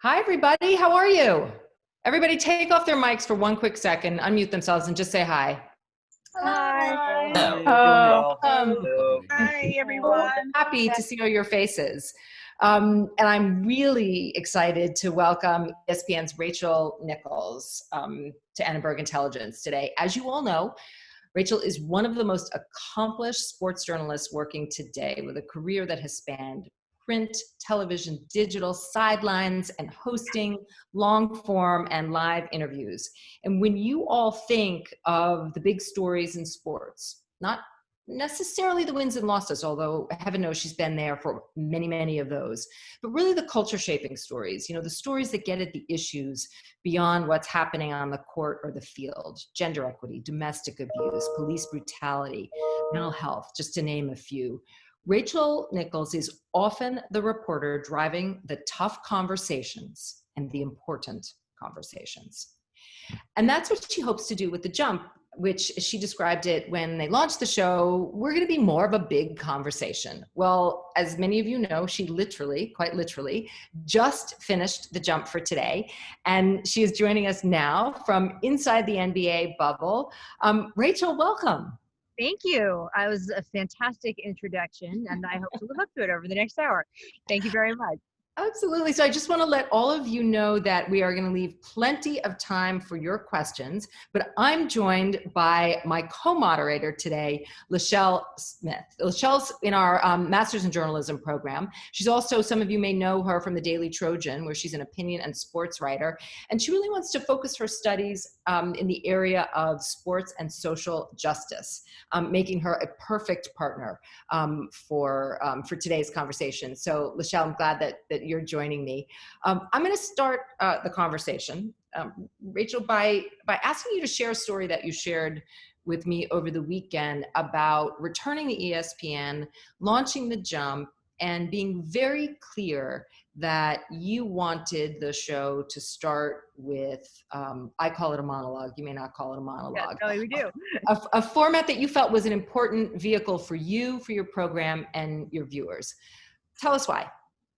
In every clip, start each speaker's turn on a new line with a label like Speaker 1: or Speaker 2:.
Speaker 1: Hi, everybody. How are you? Everybody take off their mics for one quick second, unmute themselves, and just say hi.
Speaker 2: Hi.
Speaker 3: Hello.
Speaker 2: Doing well.
Speaker 4: Hi, everyone.
Speaker 1: Happy to see all your faces. And I'm really excited to welcome ESPN's Rachel Nichols to Annenberg Intelligence today. As you all know, Rachel is one of the most accomplished sports journalists working today, with a career that has spanned print, television, digital, sidelines, and hosting, long form, and live interviews. And when you all think of the big stories in sports, not necessarily the wins and losses, although heaven knows she's been there for many, many of those, but really the culture shaping stories, the stories that get at the issues beyond what's happening on the court or the field: gender equity, domestic abuse, police brutality, mental health, just to name a few. Rachel Nichols is often the reporter driving the tough conversations and the important conversations. And that's what she hopes to do with The Jump, which she described it when they launched the show. We're going to be more of a big conversation. Well, as many of you know, she literally, quite literally, just finished The Jump for today. And she is joining us now from inside the NBA bubble. Rachel, welcome.
Speaker 2: Thank you. I was a fantastic introduction, and I hope to live up to it over the next hour. Thank you very much.
Speaker 1: Absolutely. So I just want to let all of you know that we are going to leave plenty of time for your questions, but I'm joined by my co-moderator today, Lachelle Smith. Lachelle's in our Master's in Journalism program. She's also, some of you may know her from the Daily Trojan, where she's an opinion and sports writer. And she really wants to focus her studies in the area of sports and social justice, making her a perfect partner for today's conversation. So Lachelle, I'm glad that you're joining me. I'm going to start the conversation, Rachel, by asking you to share a story that you shared with me over the weekend about returning to ESPN, launching The Jump, and being very clear that you wanted the show to start with, I call it a monologue, you may not call it a monologue.
Speaker 2: Yeah, no, we do.
Speaker 1: A format that you felt was an important vehicle for you, for your program, and your viewers. Tell us why.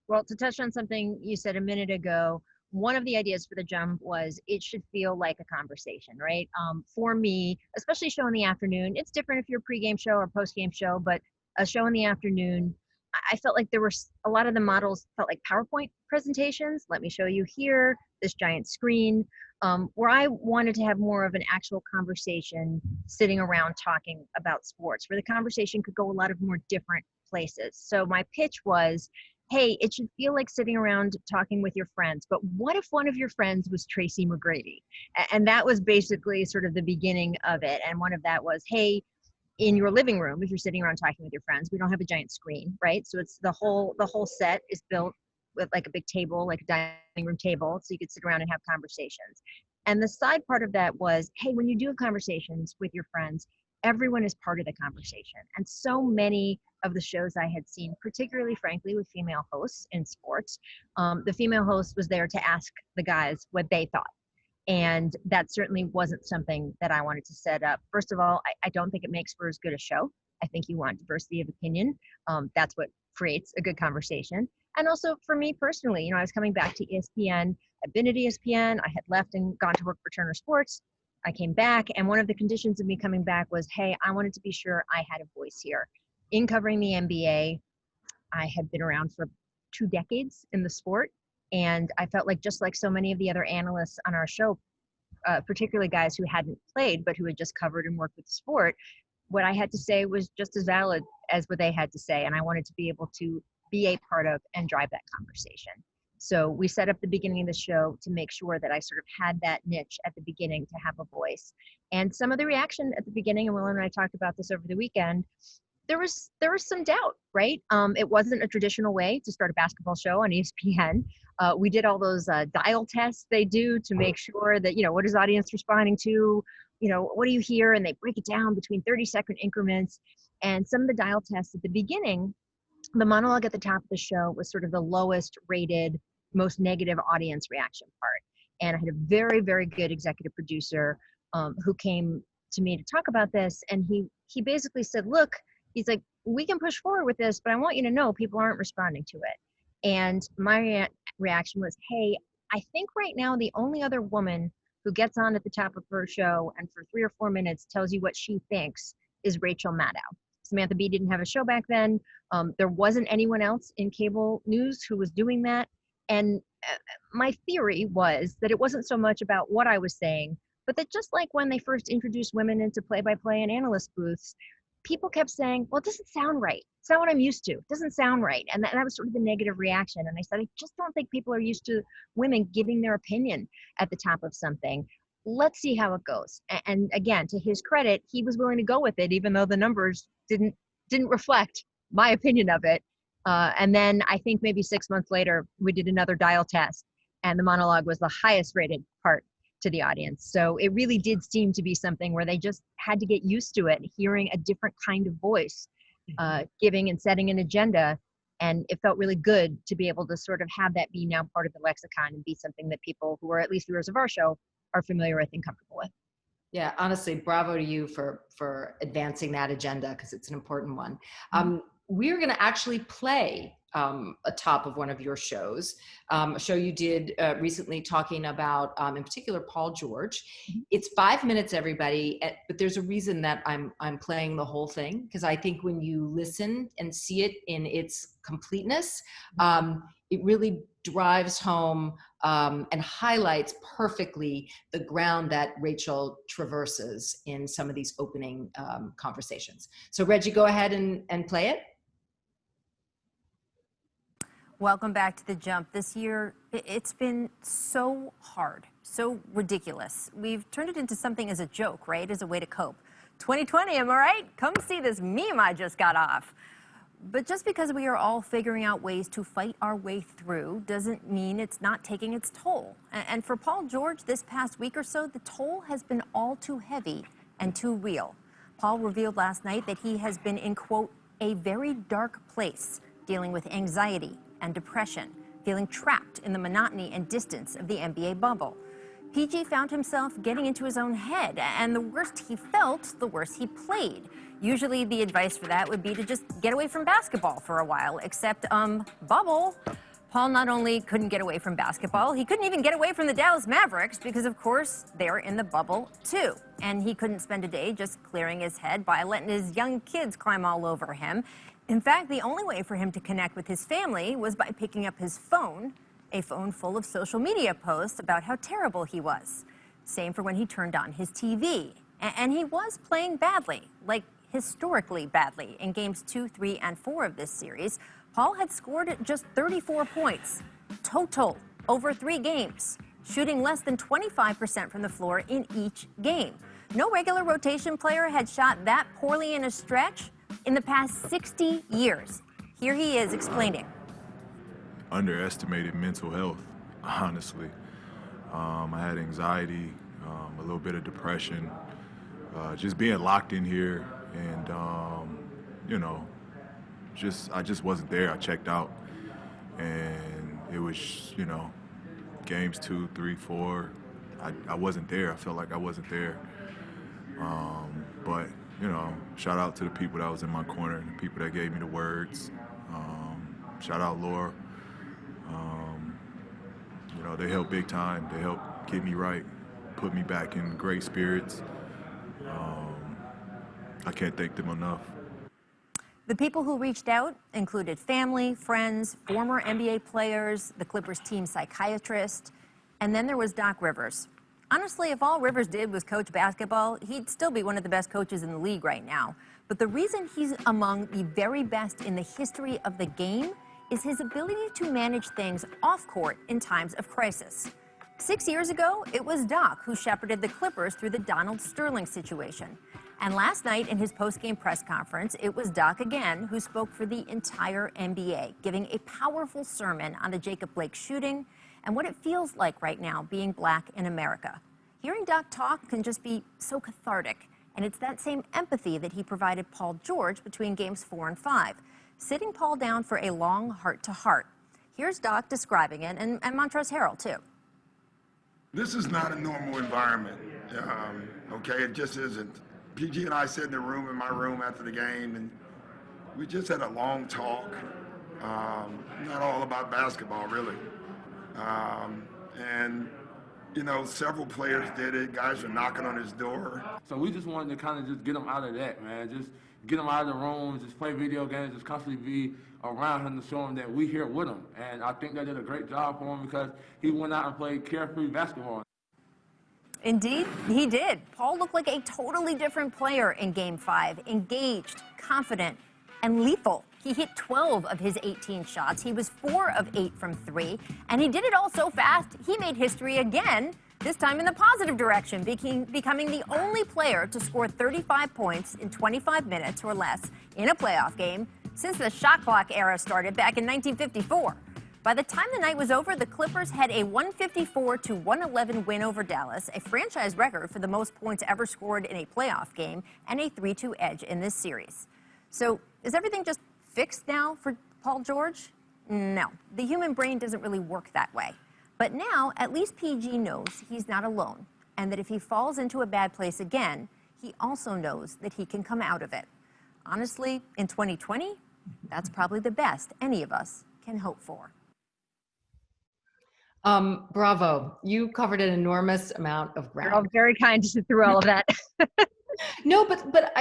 Speaker 2: Well, to touch on something you said a minute ago, one of the ideas for The Jump was it should feel like a conversation, right? For me, especially a show in the afternoon, it's different if you're a pregame show or post-game show, but a show in the afternoon, I felt like there were a lot of the models felt like PowerPoint presentations. Let me show you here, this giant screen, where I wanted to have more of an actual conversation sitting around talking about sports, where the conversation could go a lot of more different places. So my pitch was, hey, it should feel like sitting around talking with your friends, but what if one of your friends was Tracy McGrady? And that was basically sort of the beginning of it. And one of that was, hey, in your living room, if you're sitting around talking with your friends, we don't have a giant screen, right? So it's the whole set is built with like a big table, like a dining room table, so you could sit around and have conversations. And the side part of that was, hey, when you do have conversations with your friends, everyone is part of the conversation. And so many of the shows I had seen, particularly, frankly, with female hosts in sports, the female host was there to ask the guys what they thought. And that certainly wasn't something that I wanted to set up. First of all, I don't think it makes for as good a show. I think you want diversity of opinion. That's what creates a good conversation. And also for me personally, I was coming back to ESPN. I've been at ESPN. I had left and gone to work for Turner Sports. I came back, and one of the conditions of me coming back was, hey, I wanted to be sure I had a voice here. In covering the NBA, I had been around for 2 decades in the sport, and I felt like, just like so many of the other analysts on our show, particularly guys who hadn't played but who had just covered and worked with the sport, what I had to say was just as valid as what they had to say, and I wanted to be able to be a part of and drive that conversation. So we set up the beginning of the show to make sure that I sort of had that niche at the beginning to have a voice. And some of the reaction at the beginning, and Will and I talked about this over the weekend, there was some doubt, right? It wasn't a traditional way to start a basketball show on ESPN. We did all those dial tests they do to make sure that, what is audience responding to? What do you hear? And they break it down between 30-second increments. And some of the dial tests at the beginning, the monologue at the top of the show was sort of the lowest rated, most negative audience reaction part. And I had a very, very good executive producer who came to me to talk about this. And he basically said, look, he's like, we can push forward with this, but I want you to know people aren't responding to it. And my reaction was, hey, I think right now the only other woman who gets on at the top of her show and for 3 or 4 minutes tells you what she thinks is Rachel Maddow. Samantha Bee didn't have a show back then. There wasn't anyone else in cable news who was doing that. And my theory was that it wasn't so much about what I was saying, but that just like when they first introduced women into play-by-play and analyst booths, people kept saying, well, it doesn't sound right. It's not what I'm used to. It doesn't sound right. And that was sort of the negative reaction. And I said, I just don't think people are used to women giving their opinion at the top of something. Let's see how it goes. And again, to his credit, he was willing to go with it, even though the numbers didn't reflect my opinion of it. And then I think maybe 6 months later, we did another dial test, and the monologue was the highest rated part to the audience. So it really did seem to be something where they just had to get used to it, hearing a different kind of voice, giving and setting an agenda. And it felt really good to be able to sort of have that be now part of the lexicon and be something that people who are at least viewers of our show are familiar with and comfortable with.
Speaker 1: Yeah, honestly, bravo to you for advancing that agenda, because it's an important one. We're going to actually play a top of one of your shows, a show you did recently talking about, in particular, Paul George. It's 5 minutes, everybody, but there's a reason that I'm playing the whole thing, because I think when you listen and see it in its completeness, it really drives home and highlights perfectly the ground that Rachel traverses in some of these opening conversations. So Reggie, go ahead and play it.
Speaker 3: Welcome back to The Jump. This year, it's been so hard, so ridiculous. We've turned it into something as a joke, right? As a way to cope. 2020, am I right? Come see this meme I just got off. But just because we are all figuring out ways to fight our way through doesn't mean it's not taking its toll. And for Paul George, this past week or so, the toll has been all too heavy and too real. Paul revealed last night that he has been in, quote, a very dark place, dealing with anxiety and depression, feeling trapped in the monotony and distance of the NBA bubble. PG found himself getting into his own head, and the worse he felt, the worse he played. Usually the advice for that would be to just get away from basketball for a while, except, bubble. Paul not only couldn't get away from basketball, he couldn't even get away from the Dallas Mavericks because, of course, they're in the bubble too. And he couldn't spend a day just clearing his head by letting his young kids climb all over him. In fact, the only way for him to connect with his family was by picking up his phone, a phone full of social media posts about how terrible he was. Same for when he turned on his TV. And he was playing badly, like historically badly, in games 2, 3, and 4 of this series. Paul had scored just 34 points, total, over 3 games, shooting less than 25% from the floor in each game. No regular rotation player had shot that poorly in a stretch in the past 60 years. Here he is explaining.
Speaker 5: Underestimated mental health, honestly. I had anxiety, a little bit of depression, just being locked in here, and I just wasn't there. I checked out, and it was, games 2, 3, 4. I wasn't there. I felt like I wasn't there. But shout out to the people that was in my corner, the people that gave me the words. Shout out Laura. They helped big time. They helped get me right, put me back in great spirits. I can't thank them enough.
Speaker 3: The people who reached out included family, friends, former NBA players, the Clippers team psychiatrist, and then there was Doc Rivers. Honestly, if all Rivers did was coach basketball, he'd still be one of the best coaches in the league right now. But the reason he's among the very best in the history of the game is his ability to manage things off court in times of crisis. 6 years ago, it was Doc who shepherded the Clippers through the Donald Sterling situation. And last night in his post-game press conference, it was Doc again who spoke for the entire NBA, giving a powerful sermon on the Jacob Blake shooting and what it feels like right now being black in America. Hearing Doc talk can just be so cathartic, and it's that same empathy that he provided Paul George between games 4 and 5, sitting Paul down for a long heart-to-heart. Here's Doc describing it, and Montrezl Harrell, too.
Speaker 6: This is not a normal environment, okay? It just isn't. PG and I sat in my room after the game, and we just had a long talk. Not all about basketball, really. And, several players did it. Guys were knocking on his door.
Speaker 7: So we just wanted to kind of just get him out of that, man. Just get him out of the room, just play video games, just constantly be around him to show him that we here with him. And I think they did a great job for him because he went out and played carefree basketball.
Speaker 3: Indeed, he did. Paul looked like a totally different player in Game 5, engaged, confident, and lethal. He hit 12 of his 18 shots. He was 4 of 8 from 3, and he did it all so fast, he made history again, this time in the positive direction, becoming the only player to score 35 points in 25 minutes or less in a playoff game since the shot clock era started back in 1954. By the time the night was over, the Clippers had a 154-111 win over Dallas, a franchise record for the most points ever scored in a playoff game, and a 3-2 edge in this series. So is everything just fixed now for Paul George? No, the human brain doesn't really work that way. But now, at least PG knows he's not alone, and that if he falls into a bad place again, he also knows that he can come out of it. Honestly, in 2020, that's probably the best any of us can hope for.
Speaker 1: Bravo. You covered an enormous amount of ground.
Speaker 2: You're all very kind to sit through all of that.
Speaker 1: No, but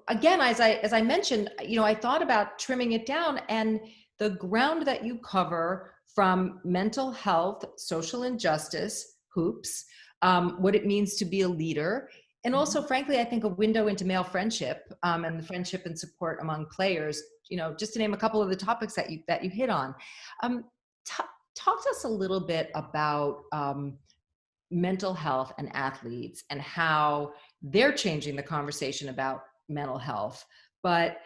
Speaker 1: again, as I mentioned, I thought about trimming it down, and the ground that you cover from mental health, social injustice, hoops, what it means to be a leader, and also, frankly, I think a window into male friendship and the friendship and support among players. Just to name a couple of the topics that you hit on. Talk to us a little bit about mental health and athletes and how they're changing the conversation about mental health, but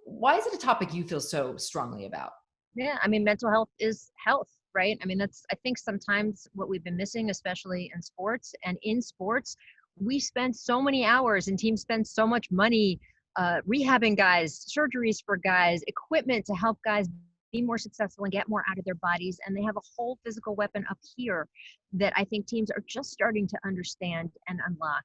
Speaker 1: why is it a topic you feel so strongly about?
Speaker 2: Yeah, I mean, mental health is health, right? I mean, I think sometimes what we've been missing, especially in sports, and in sports, we spend so many hours and teams spend so much money rehabbing guys, surgeries for guys, equipment to help guys be more successful and get more out of their bodies. And they have a whole physical weapon up here that I think teams are just starting to understand and unlock.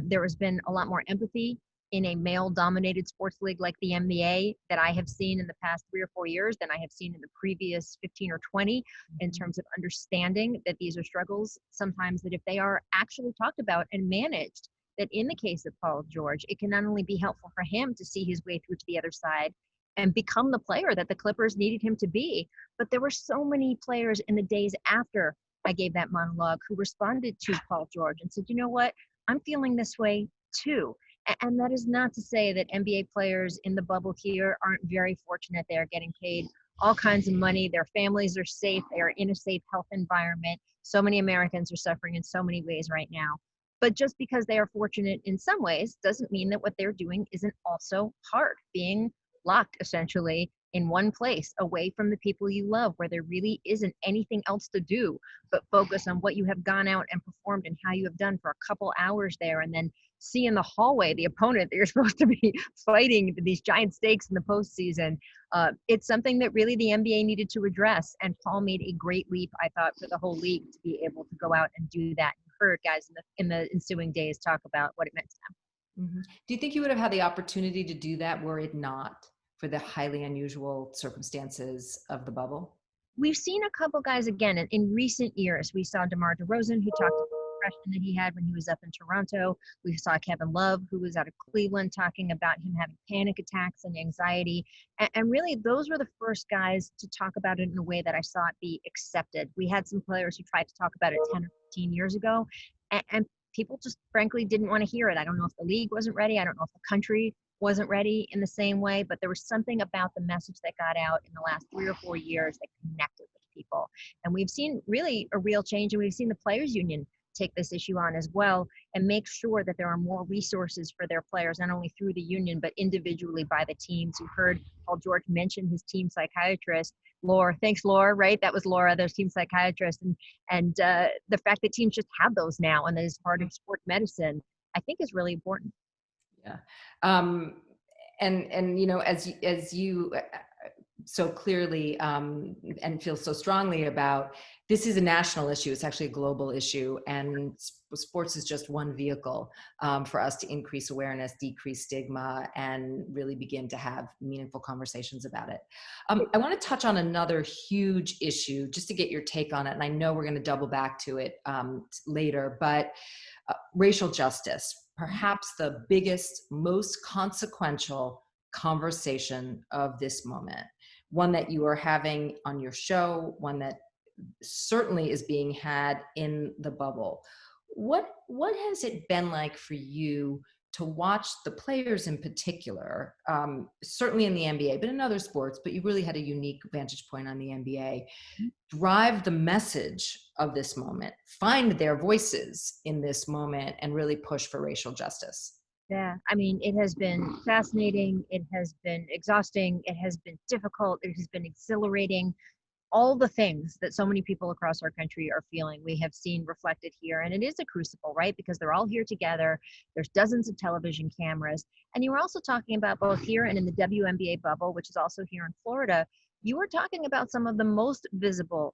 Speaker 2: There has been a lot more empathy in a male-dominated sports league like the NBA that I have seen in the past 3 or 4 years than I have seen in the previous 15 or 20 in terms of understanding that these are struggles sometimes that if they are actually talked about and managed, that in the case of Paul George, it can not only be helpful for him to see his way through to the other side and become the player that the Clippers needed him to be, but there were so many players in the days after I gave that monologue who responded to Paul George and said, you know what, I'm feeling this way too. And that is not to say that NBA players in the bubble here aren't very fortunate. They are getting paid all kinds of money. Their families are safe. They are in a safe health environment. So many Americans are suffering in so many ways right now. But just because they are fortunate in some ways doesn't mean that what they're doing isn't also hard. Being locked essentially in one place away from the people you love, where there really isn't anything else to do but focus on what you have gone out and performed and how you have done for a couple hours there, and then see in the hallway the opponent that you're supposed to be fighting these giant stakes in the postseason. It's something that really the NBA needed to address, and Paul made a great leap, I thought, for the whole league to be able to go out and do that. You heard guys in the ensuing days talk about what it meant to them.
Speaker 1: Mm-hmm. Do you think you would have had the opportunity to do that were it not for the highly unusual circumstances of the bubble?
Speaker 2: We've seen a couple guys again in recent years. We saw DeMar DeRozan, who talked about the depression that he had when he was up in Toronto. We saw Kevin Love, who was out of Cleveland, talking about him having panic attacks and anxiety. And really, those were the first guys to talk about it in a way that I saw it be accepted. We had some players who tried to talk about it 10 or 15 years ago, and people just frankly didn't want to hear it. I don't know if the league wasn't ready. I don't know if the country wasn't ready in the same way, but there was something about the message that got out in the last 3 or 4 years that connected with people. And we've seen really a real change, and we've seen the players union take this issue on as well and make sure that there are more resources for their players, not only through the union, but individually by the teams. You heard Paul George mention his team psychiatrist, Laura. Thanks, Laura, right? That was Laura, their team psychiatrist. And the fact that teams just have those now and that is part of sport medicine, I think is really important.
Speaker 1: Yeah. And you know, as you so clearly and feel so strongly about, this is a national issue. It's actually a global issue, and sports is just one vehicle for us to increase awareness, decrease stigma, and really begin to have meaningful conversations about it. I want to touch on another huge issue just to get your take on it, and I know we're going to double back to it later, but racial justice, perhaps the biggest, most consequential conversation of this moment, one that you are having on your show, one that certainly is being had in the bubble. What has it been like for you to watch the players in particular, certainly in the NBA, but in other sports, but you really had a unique vantage point on the NBA, drive the message of this moment, find their voices in this moment, and really push for racial justice?
Speaker 2: Yeah, I mean, it has been fascinating. It has been exhausting. It has been difficult. It has been exhilarating. All the things that so many people across our country are feeling, we have seen reflected here. And it is a crucible, right? Because they're all here together. There's dozens of television cameras. And you were also talking about both here and in the WNBA bubble, which is also here in Florida. You were talking about some of the most visible,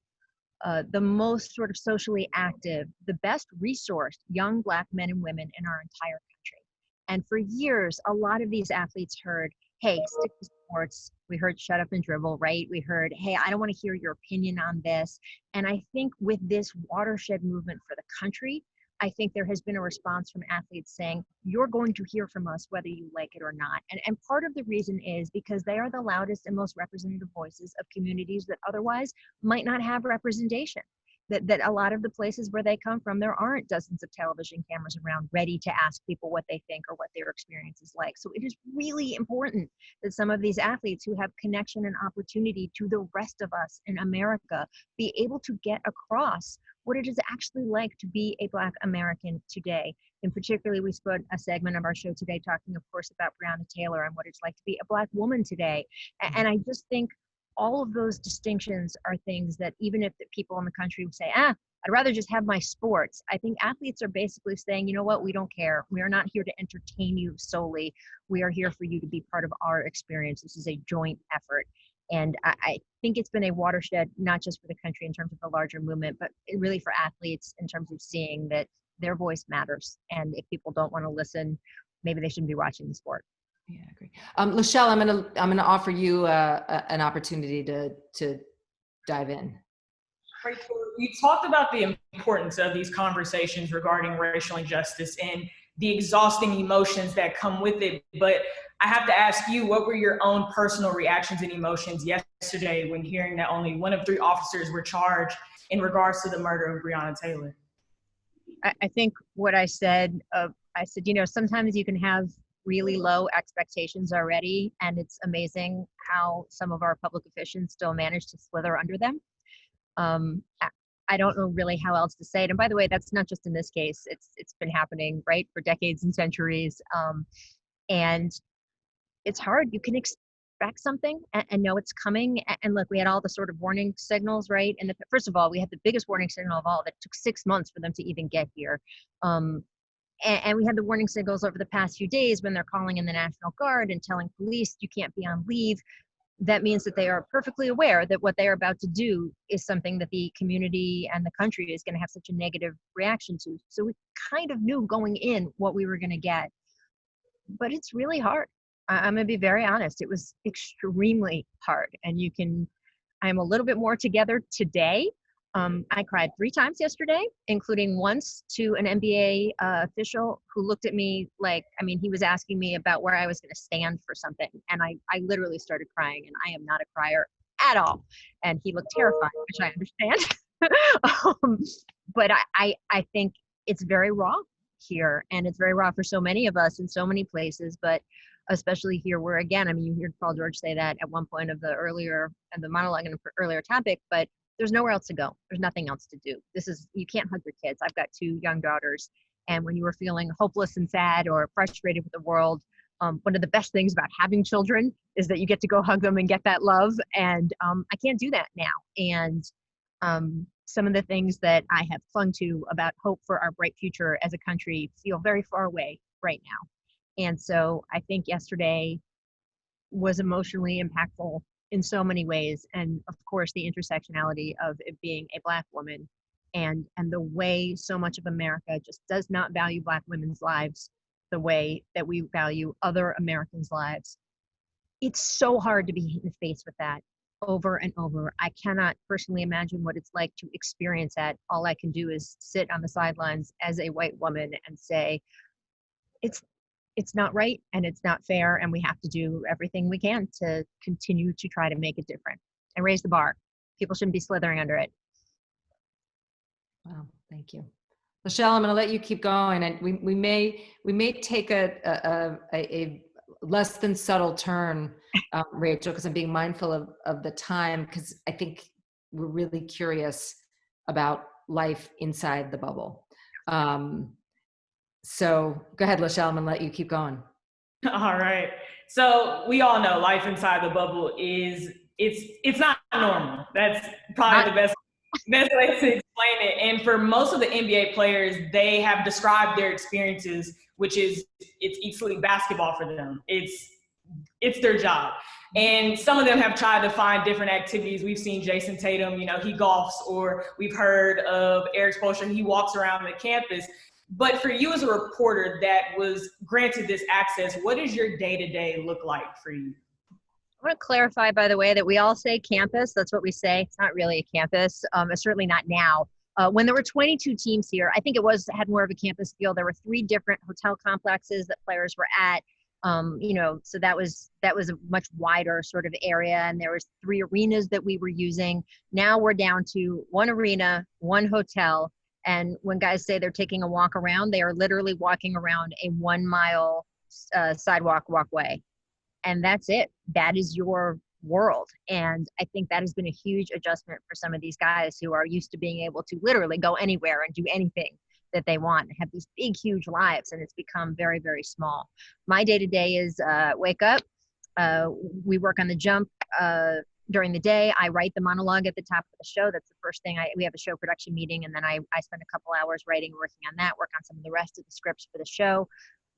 Speaker 2: the most sort of socially active, the best resourced young Black men and women in our entire country. And for years, a lot of these athletes heard, hey, stick to sports. We heard shut up and dribble, right? We heard, hey, I don't want to hear your opinion on this. And I think with this watershed movement for the country, I think there has been a response from athletes saying, you're going to hear from us whether you like it or not. And part of the reason is because they are the loudest and most representative voices of communities that otherwise might not have representation. That a lot of the places where they come from, there aren't dozens of television cameras around ready to ask people what they think or what their experience is like. So it is really important that some of these athletes who have connection and opportunity to the rest of us in America be able to get across what it is actually like to be a Black American today. And particularly, we spent a segment of our show today talking, of course, about Breonna Taylor and what it's like to be a Black woman today. And I just think all of those distinctions are things that even if the people in the country would say, I'd rather just have my sports. I think athletes are basically saying, you know what, we don't care. We are not here to entertain you solely. We are here for you to be part of our experience. This is a joint effort. And I think it's been a watershed, not just for the country in terms of the larger movement, but really for athletes in terms of seeing that their voice matters. And if people don't want to listen, maybe they shouldn't be watching the sport.
Speaker 1: Yeah, I agree. Lachelle, I'm gonna offer you an opportunity to dive in.
Speaker 4: Rachel, you talked about the importance of these conversations regarding racial injustice and the exhausting emotions that come with it. But I have to ask you, what were your own personal reactions and emotions yesterday when hearing that only one of 3 officers were charged in regards to the murder of Breonna Taylor?
Speaker 2: I think what I said, sometimes you can have really low expectations already, and it's amazing how some of our public officials still manage to slither under them. I don't know really how else to say it. And by the way, that's not just in this case. It's been happening, right, for decades and centuries. And it's hard. You can expect something and know it's coming. And look, we had all the sort of warning signals, right? And first of all, we had the biggest warning signal of all that took 6 months for them to even get here. And we had the warning signals over the past few days when they're calling in the National Guard and telling police you can't be on leave. That means that they are perfectly aware that what they are about to do is something that the community and the country is going to have such a negative reaction to. So we kind of knew going in what we were going to get. But it's really hard. I'm going to be very honest. It was extremely hard. And I'm a little bit more together today. I cried 3 times yesterday, including once to an NBA official who looked at me like, he was asking me about where I was going to stand for something. And I literally started crying, and I am not a crier at all. And he looked terrified, which I understand. But I think it's very raw here, and it's very raw for so many of us in so many places, but especially here where, again, you heard Paul George say that at one point of the monologue in an earlier topic, but there's nowhere else to go. There's nothing else to do. You can't hug your kids. I've got 2 young daughters. And when you were feeling hopeless and sad or frustrated with the world, one of the best things about having children is that you get to go hug them and get that love. And I can't do that now. And some of the things that I have clung to about hope for our bright future as a country feel very far away right now. And so I think yesterday was emotionally impactful in so many ways. And of course, the intersectionality of it being a Black woman and the way so much of America just does not value Black women's lives the way that we value other Americans' lives. It's so hard to be hit in the face with that over and over. I cannot personally imagine what it's like to experience that. All I can do is sit on the sidelines as a white woman and say, it's not right and it's not fair, and we have to do everything we can to continue to try to make it different and raise the bar. People shouldn't be slithering under it.
Speaker 1: Wow, thank you. Lachelle, I'm going to let you keep going, and we may take a less than subtle turn, Rachel, because I'm being mindful of the time, because I think we're really curious about life inside the bubble. So go ahead, Lachelle, I'm going to let you keep going.
Speaker 4: All right. So we all know life inside the bubble it's not normal. That's probably the best way to explain it. And for most of the NBA players, they have described their experiences, which is it's eat, sleep, basketball for them. It's their job. And some of them have tried to find different activities. We've seen Jason Tatum, he golfs, or we've heard of Eric Spoelstra, he walks around the campus. But for you as a reporter that was granted this access, what does your day-to-day look like for you?
Speaker 2: I want to clarify, by the way, that we all say campus. That's what we say. It's not really a campus. It's certainly not now. When there were 22 teams here, I think had more of a campus feel. There were 3 different hotel complexes that players were at. So that was a much wider sort of area, and there was 3 arenas that we were using. Now we're down to 1 arena, 1 hotel. And when guys say they're taking a walk around, they are literally walking around a 1-mile sidewalk walkway. And that's it. That is your world. And I think that has been a huge adjustment for some of these guys who are used to being able to literally go anywhere and do anything that they want and have these big, huge lives. And it's become very, very small. My day-to-day is wake up. We work on the jump during the day. I write the monologue at the top of the show. That's the first thing. We have a show production meeting, and then I spend a couple hours writing, working on that, work on some of the rest of the scripts for the show.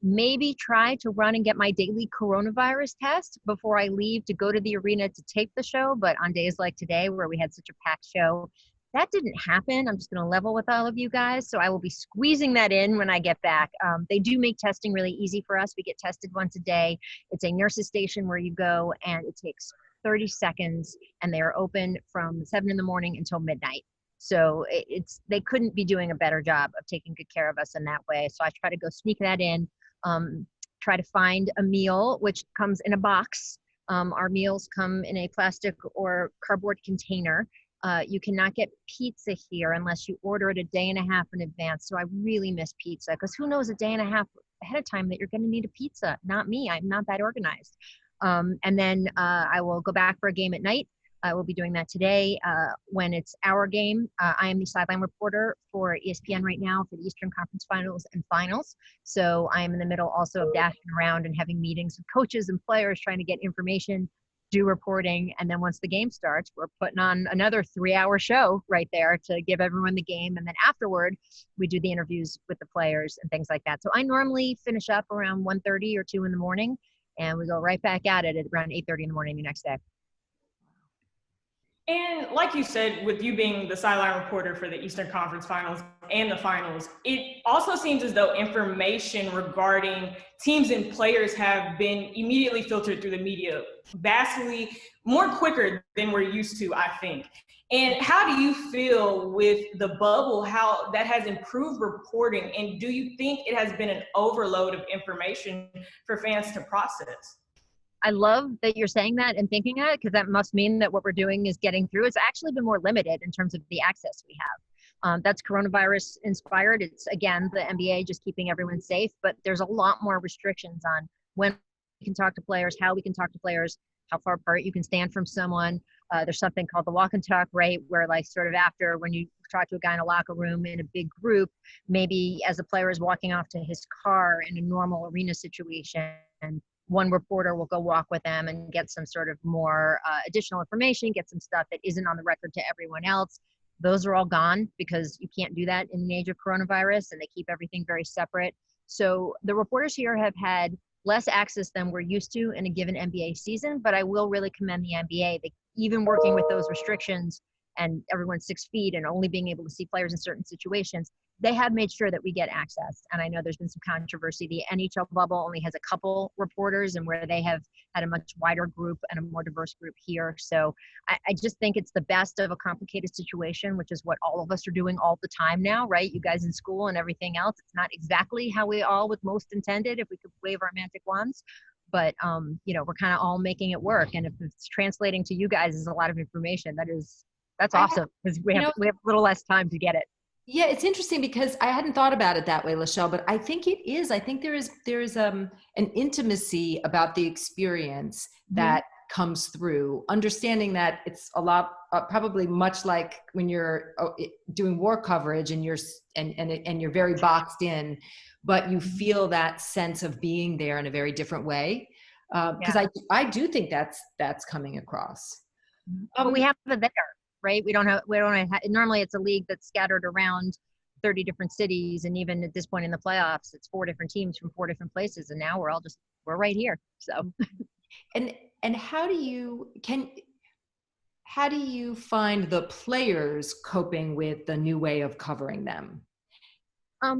Speaker 2: Maybe try to run and get my daily coronavirus test before I leave to go to the arena to tape the show. But on days like today, where we had such a packed show, that didn't happen. I'm just going to level with all of you guys. So I will be squeezing that in when I get back. They do make testing really easy for us. We get tested once a day. It's a nurse's station where you go, and it takes 30 seconds, and they are open from 7 in the morning until midnight. So they couldn't be doing a better job of taking good care of us in that way. So I try to go sneak that in, try to find a meal, which comes in a box. Our meals come in a plastic or cardboard container. You cannot get pizza here unless you order it a day and a half in advance. So I really miss pizza, because who knows a day and a half ahead of time that you're going to need a pizza? Not me. I'm not that organized. And then I will go back for a game at night. I will be doing that today when it's our game. I am the sideline reporter for ESPN right now for the Eastern Conference Finals and Finals. So I am in the middle also of dashing around and having meetings with coaches and players, trying to get information, do reporting. And then once the game starts, we're putting on another 3-hour show right there to give everyone the game. And then afterward, we do the interviews with the players and things like that. So I normally finish up around 1:30 or 2 in the morning. And we go right back at it at around 8:30 in the morning the next day.
Speaker 4: And like you said, with you being the sideline reporter for the Eastern Conference Finals and the Finals, it also seems as though information regarding teams and players have been immediately filtered through the media vastly more quicker than we're used to, I think. And how do you feel with the bubble, how that has improved reporting? And do you think it has been an overload of information for fans to process?
Speaker 2: I love that you're saying that and thinking that, because that must mean that what we're doing is getting through. It's actually been more limited in terms of the access we have. That's coronavirus inspired. It's, again, the NBA just keeping everyone safe, but there's a lot more restrictions on when we can talk to players, how we can talk to players, how far apart you can stand from someone. There's something called the walk and talk, right? Where, like, sort of after, when you talk to a guy in a locker room in a big group, maybe as a player is walking off to his car in a normal arena situation, one reporter will go walk with them and get some sort of more additional information, get some stuff that isn't on the record to everyone else. Those are all gone because you can't do that in the age of coronavirus, and they keep everything very separate. So the reporters here have had less access than we're used to in a given NBA season, but I will really commend the NBA. They, even working with those restrictions and everyone's 6 feet and only being able to see players in certain situations, they have made sure that we get access. And I know there's been some controversy. The NHL bubble only has a couple reporters, and where they have had a much wider group and a more diverse group here. So I just think it's the best of a complicated situation, which is what all of us are doing all the time now, right? You guys in school and everything else. It's not exactly how we all would most intended if we could wave our magic wands. But, you know, we're kind of all making it work. And if it's translating to you guys as a lot of information, that's awesome, because we have a little less time to get it.
Speaker 1: Yeah, it's interesting because I hadn't thought about it that way, Lachelle, but I think it is. I think there is an intimacy about the experience that comes through, understanding that it's a lot, probably much like when you're doing war coverage and you're very boxed in, but you feel that sense of being there in a very different way. Because I do think that's coming across.
Speaker 2: But we have it there. Right? We don't have, normally it's a league that's scattered around 30 different cities. And even at this point in the playoffs, it's 4 different teams from 4 different places. And now we're right here. So,
Speaker 1: and how do you find the players coping with the new way of covering them?
Speaker 2: I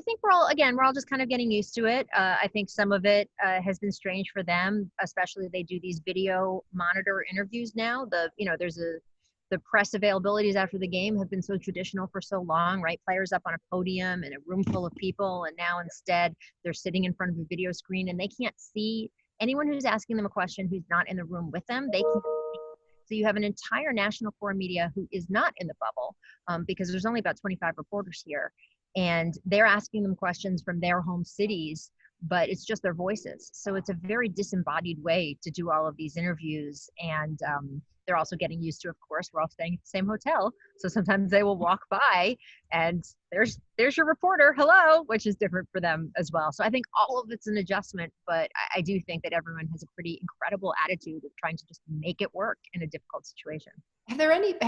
Speaker 2: think we're all just kind of getting used to it. I think some of it has been strange for them, especially they do these video monitor interviews now. The press availabilities after the game have been so traditional for so long, right? Players up on a podium in a room full of people, and now instead they're sitting in front of a video screen and they can't see anyone who's asking them a question who's not in the room with them. They can't see. So you have an entire national core media who is not in the bubble because there's only about 25 reporters here, and they're asking them questions from their home cities, but it's just their voices. So it's a very disembodied way to do all of these interviews. And they're also getting used to, of course, we're all staying at the same hotel. So sometimes they will walk by and there's your reporter, hello, which is different for them as well. So I think all of it's an adjustment, but I do think that everyone has a pretty incredible attitude of trying to just make it work in a difficult situation.
Speaker 1: Have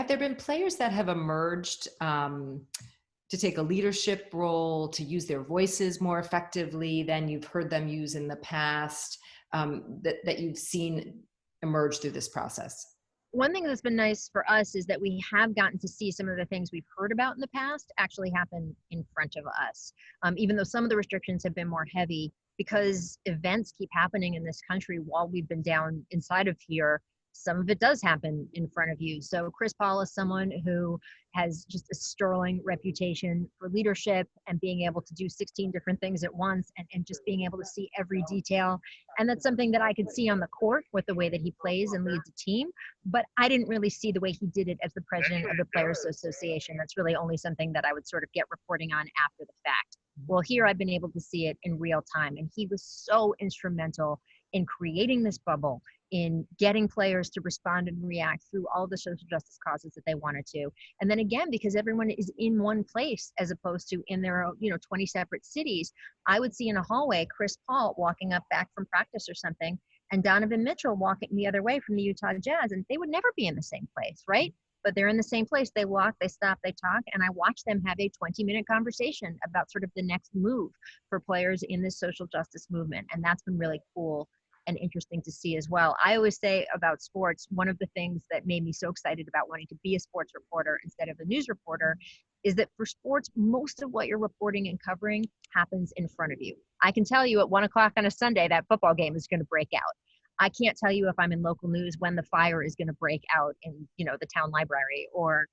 Speaker 1: there been players that have emerged to take a leadership role, to use their voices more effectively than you've heard them use in the past, that you've seen emerge through this process?
Speaker 2: One thing that's been nice for us is that we have gotten to see some of the things we've heard about in the past actually happen in front of us. Even though some of the restrictions have been more heavy, because events keep happening in this country while we've been down inside of here, some of it does happen in front of you. So Chris Paul is someone who has just a sterling reputation for leadership and being able to do 16 different things at once and just being able to see every detail. And that's something that I could see on the court with the way that he plays and leads a team, but I didn't really see the way he did it as the president of the Players Association. That's really only something that I would sort of get reporting on after the fact. Well, here I've been able to see it in real time, and he was so instrumental in creating this bubble, in getting players to respond and react through all the social justice causes that they wanted to. And then again, because everyone is in one place as opposed to in their 20 separate cities, I would see in a hallway Chris Paul walking up back from practice or something, and Donovan Mitchell walking the other way from the Utah Jazz, and they would never be in the same place, right? But they're in the same place. They walk, they stop, they talk, and I watch them have a 20-minute conversation about sort of the next move for players in this social justice movement. And that's been really cool and interesting to see as well. I always say about sports, one of the things that made me so excited about wanting to be a sports reporter instead of a news reporter is that for sports, most of what you're reporting and covering happens in front of you. I can tell you at 1 o'clock on a Sunday, that football game is going to break out. I can't tell you if I'm in local news when the fire is going to break out in, the town library, or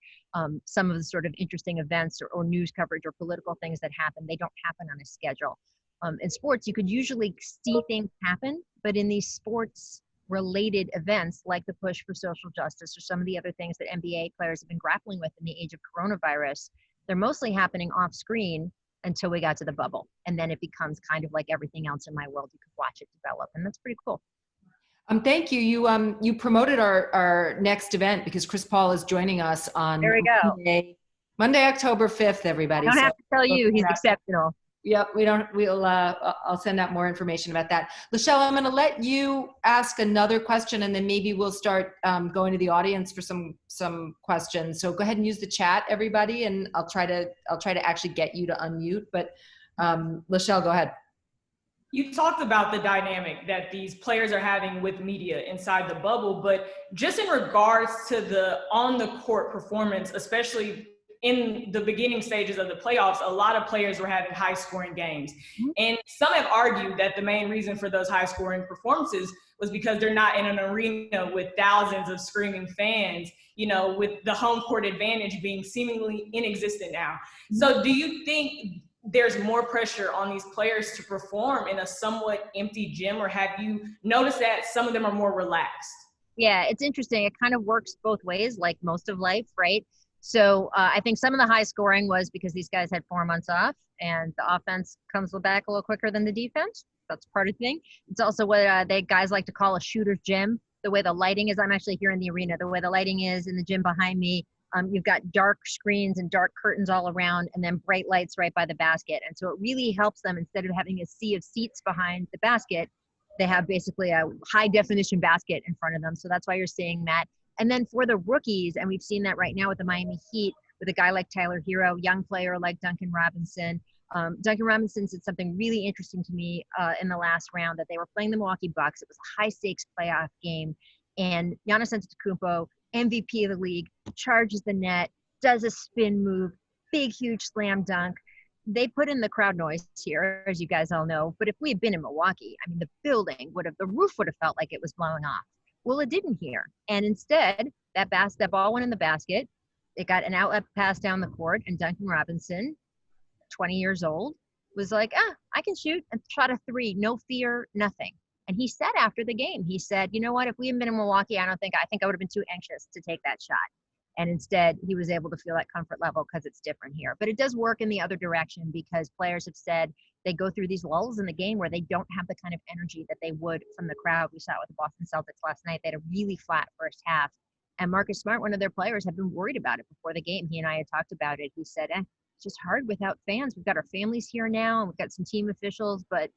Speaker 2: some of the sort of interesting events or news coverage or political things that happen. They don't happen on a schedule. In sports, you could usually see things happen, but in these sports related events like the push for social justice or some of the other things that NBA players have been grappling with in the age of coronavirus, they're mostly happening off screen until we got to the bubble. And then it becomes kind of like everything else in my world. You could watch it develop, and that's pretty cool.
Speaker 1: Thank you. You promoted our next event because Chris Paul is joining us on Monday, October 5th, everybody.
Speaker 2: I don't have to tell you, he's exceptional.
Speaker 1: Yep, I'll send out more information about that. Lachelle, I'm going to let you ask another question, and then maybe we'll start going to the audience for some questions. So go ahead and use the chat, everybody, and I'll try to actually get you to unmute. But Lachelle, go ahead.
Speaker 4: You talked about the dynamic that these players are having with media inside the bubble, but just in regards to the on-the-court performance, especially in the beginning stages of the playoffs, a lot of players were having high-scoring games. And some have argued that the main reason for those high-scoring performances was because they're not in an arena with thousands of screaming fans, you know, with the home court advantage being seemingly inexistent now. So do you think there's more pressure on these players to perform in a somewhat empty gym, or have you noticed that some of them are more relaxed?
Speaker 2: Yeah, it's interesting. It kind of works both ways, like most of life, right? So I think some of the high scoring was because these guys had 4 months off, and the offense comes back a little quicker than the defense. That's part of the thing. It's also what guys like to call a shooter's gym. The way the lighting is, I'm actually here in the arena. The way the lighting is in the gym behind me, you've got dark screens and dark curtains all around, and then bright lights right by the basket. And so it really helps them, instead of having a sea of seats behind the basket, they have basically a high definition basket in front of them. So that's why you're seeing that. And then for the rookies, and we've seen that right now with the Miami Heat, with a guy like Tyler Hero, young player like Duncan Robinson. Duncan Robinson said something really interesting to me in the last round, that they were playing the Milwaukee Bucks. It was a high stakes playoff game. And Giannis Antetokounmpo, MVP of the league, charges the net, does a spin move, big, huge slam dunk. They put in the crowd noise here, as you guys all know. But if we had been in Milwaukee, I mean, the roof would have felt like it was blowing off. Well, it didn't here. And instead, that ball went in the basket. It got an outlet pass down the court, and Duncan Robinson, 20 years old, was like, I can shoot, and shot a 3, no fear, nothing. And he said after the game, he said, you know what, if we had been in Milwaukee, I think I would have been too anxious to take that shot. And instead, he was able to feel that comfort level because it's different here. But it does work in the other direction, because players have said they go through these lulls in the game where they don't have the kind of energy that they would from the crowd. We saw it with the Boston Celtics last night. They had a really flat first half. And Marcus Smart, one of their players, had been worried about it before the game. He and I had talked about it. He said, it's just hard without fans. We've got our families here now, and we've got some team officials, but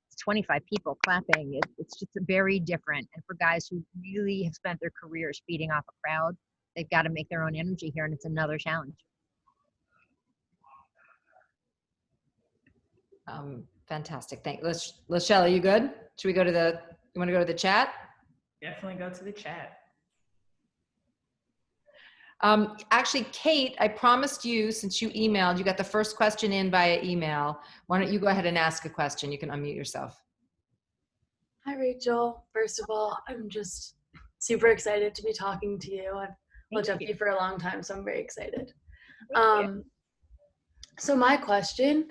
Speaker 2: it's 25 people clapping. It's just very different. And for guys who really have spent their careers feeding off a crowd, they've got to make their own energy here, and it's another challenge.
Speaker 1: Fantastic. Thank you. Lachelle, are you good? Should we go to you want to go to the chat?
Speaker 4: Definitely go to the chat.
Speaker 1: Actually, Kate, I promised you, since you emailed, you got the first question in via email. Why don't you go ahead and ask a question? You can unmute yourself.
Speaker 8: Hi, Rachel. First of all, I'm just super excited to be talking to you. I've looked up to you for a long time, so I'm very excited. So my question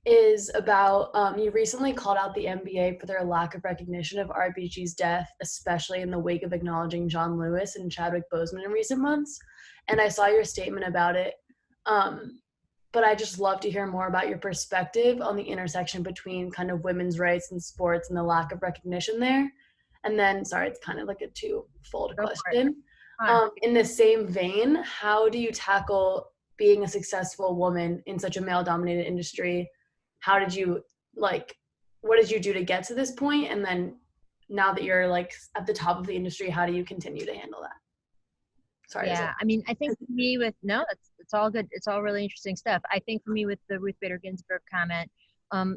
Speaker 8: is about, you recently called out the NBA for their lack of recognition of RBG's death, especially in the wake of acknowledging John Lewis and Chadwick Boseman in recent months. And I saw your statement about it. But I just love to hear more about your perspective on the intersection between kind of women's rights in sports and the lack of recognition there. And then, sorry, it's kind of like a two-fold question. In the same vein, how do you tackle being a successful woman in such a male-dominated industry? How did you, what did you do to get to this point? And then now that you're at the top of the industry, how do you continue to handle that? Sorry.
Speaker 2: Yeah, I mean, I think for me it's all good. It's all really interesting stuff. I think for me with the Ruth Bader Ginsburg comment,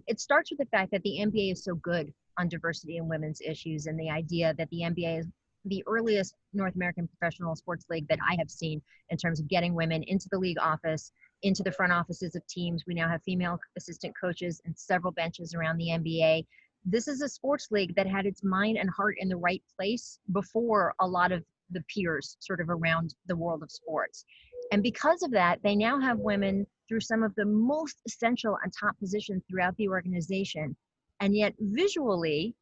Speaker 2: it starts with the fact that the NBA is so good on diversity and women's issues, and the idea that the NBA is the earliest North American professional sports league that I have seen in terms of getting women into the league office, into the front offices of teams. We now have female assistant coaches and several benches around the NBA. This is a sports league that had its mind and heart in the right place before a lot of the peers sort of around the world of sports. And because of that, they now have women through some of the most essential and top positions throughout the organization. And yet visually,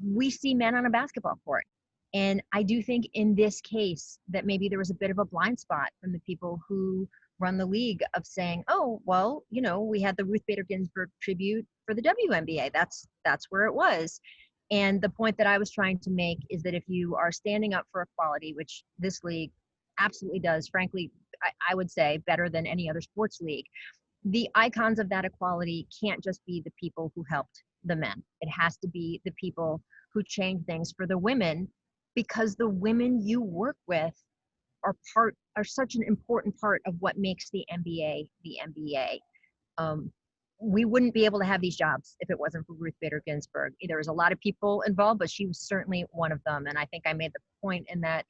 Speaker 2: we see men on a basketball court. And I do think in this case that maybe there was a bit of a blind spot from the people who run the league of saying, oh, well, we had the Ruth Bader Ginsburg tribute for the WNBA. That's where it was. And the point that I was trying to make is that if you are standing up for equality, which this league absolutely does, frankly, I would say better than any other sports league, the icons of that equality can't just be the people who helped the men. It has to be the people who change things for the women, because the women you work with are such an important part of what makes the NBA the NBA. we wouldn't be able to have these jobs if it wasn't for Ruth Bader Ginsburg. There was a lot of people involved, but she was certainly one of them. And I think I made the point in that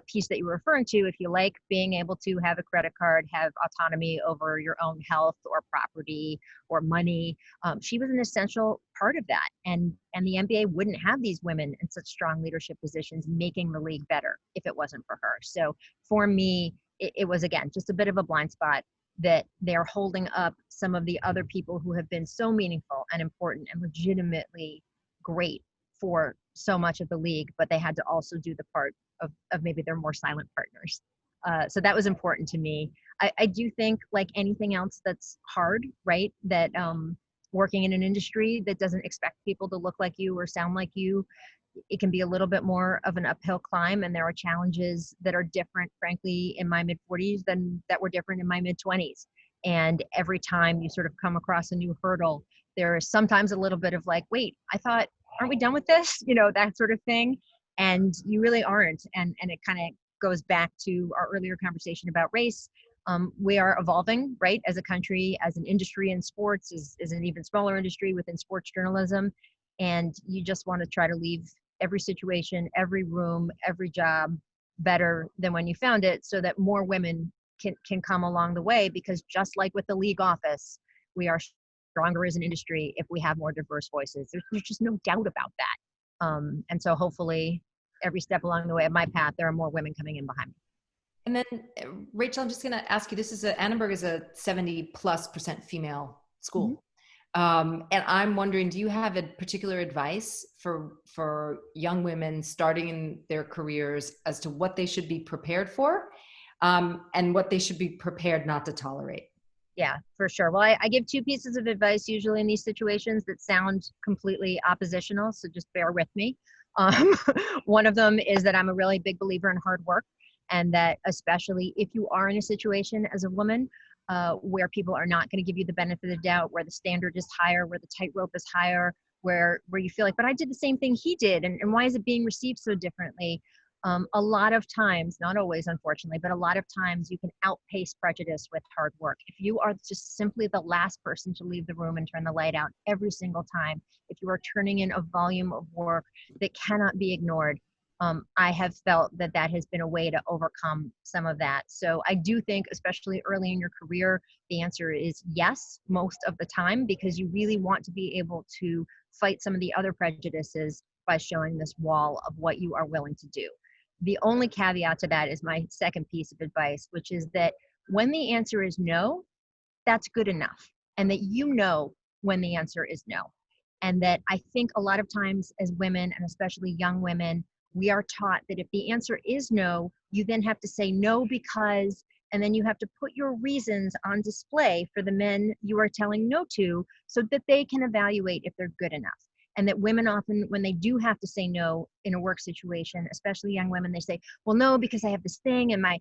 Speaker 2: piece that you were referring to, if you like being able to have a credit card, have autonomy over your own health or property or money, she was an essential part of that. And the NBA wouldn't have these women in such strong leadership positions making the league better if it wasn't for her. So for me, it was, again, just a bit of a blind spot that they're holding up some of the other people who have been so meaningful and important and legitimately great for so much of the league, but they had to also do the part of maybe their more silent partners. So that was important to me. I do think, like anything else that's hard, right, that working in an industry that doesn't expect people to look like you or sound like you, it can be a little bit more of an uphill climb, and there are challenges that are different, frankly, in my mid-40s than that were different in my mid-20s. And every time you sort of come across a new hurdle, there is sometimes a little bit of like, wait, I thought, aren't we done with this? You know, that sort of thing. And you really aren't. And it kind of goes back to our earlier conversation about race. We are evolving, right, as a country, as an industry in sports, is an even smaller industry within sports journalism. And you just want to try to leave every situation, every room, every job better than when you found it, so that more women can come along the way. Because just like with the league office, we are stronger as an industry if we have more diverse voices. There's just no doubt about that. And so hopefully every step along the way of my path, there are more women coming in behind me.
Speaker 1: And then, Rachel, I'm just going to ask you, Annenberg is a 70+% female school. Mm-hmm. And I'm wondering, do you have a particular advice for young women starting in their careers as to what they should be prepared for, and what they should be prepared not to tolerate?
Speaker 2: Yeah, for sure. Well, I give two pieces of advice usually in these situations that sound completely oppositional, so just bear with me. One of them is that I'm a really big believer in hard work, and that especially if you are in a situation as a woman where people are not going to give you the benefit of the doubt, where the standard is higher, where the tightrope is higher, where you feel like, but I did the same thing he did, and why is it being received so differently? A lot of times, not always, unfortunately, but a lot of times you can outpace prejudice with hard work. If you are just simply the last person to leave the room and turn the light out every single time, if you are turning in a volume of work that cannot be ignored, I have felt that has been a way to overcome some of that. So I do think, especially early in your career, the answer is yes, most of the time, because you really want to be able to fight some of the other prejudices by showing this wall of what you are willing to do. The only caveat to that is my second piece of advice, which is that when the answer is no, that's good enough. And that you know when the answer is no. And that I think a lot of times as women, and especially young women, we are taught that if the answer is no, you then have to say no because, and then you have to put your reasons on display for the men you are telling no to so that they can evaluate if they're good enough. And that women often, when they do have to say no in a work situation, especially young women, they say, well, no, because I have this thing and I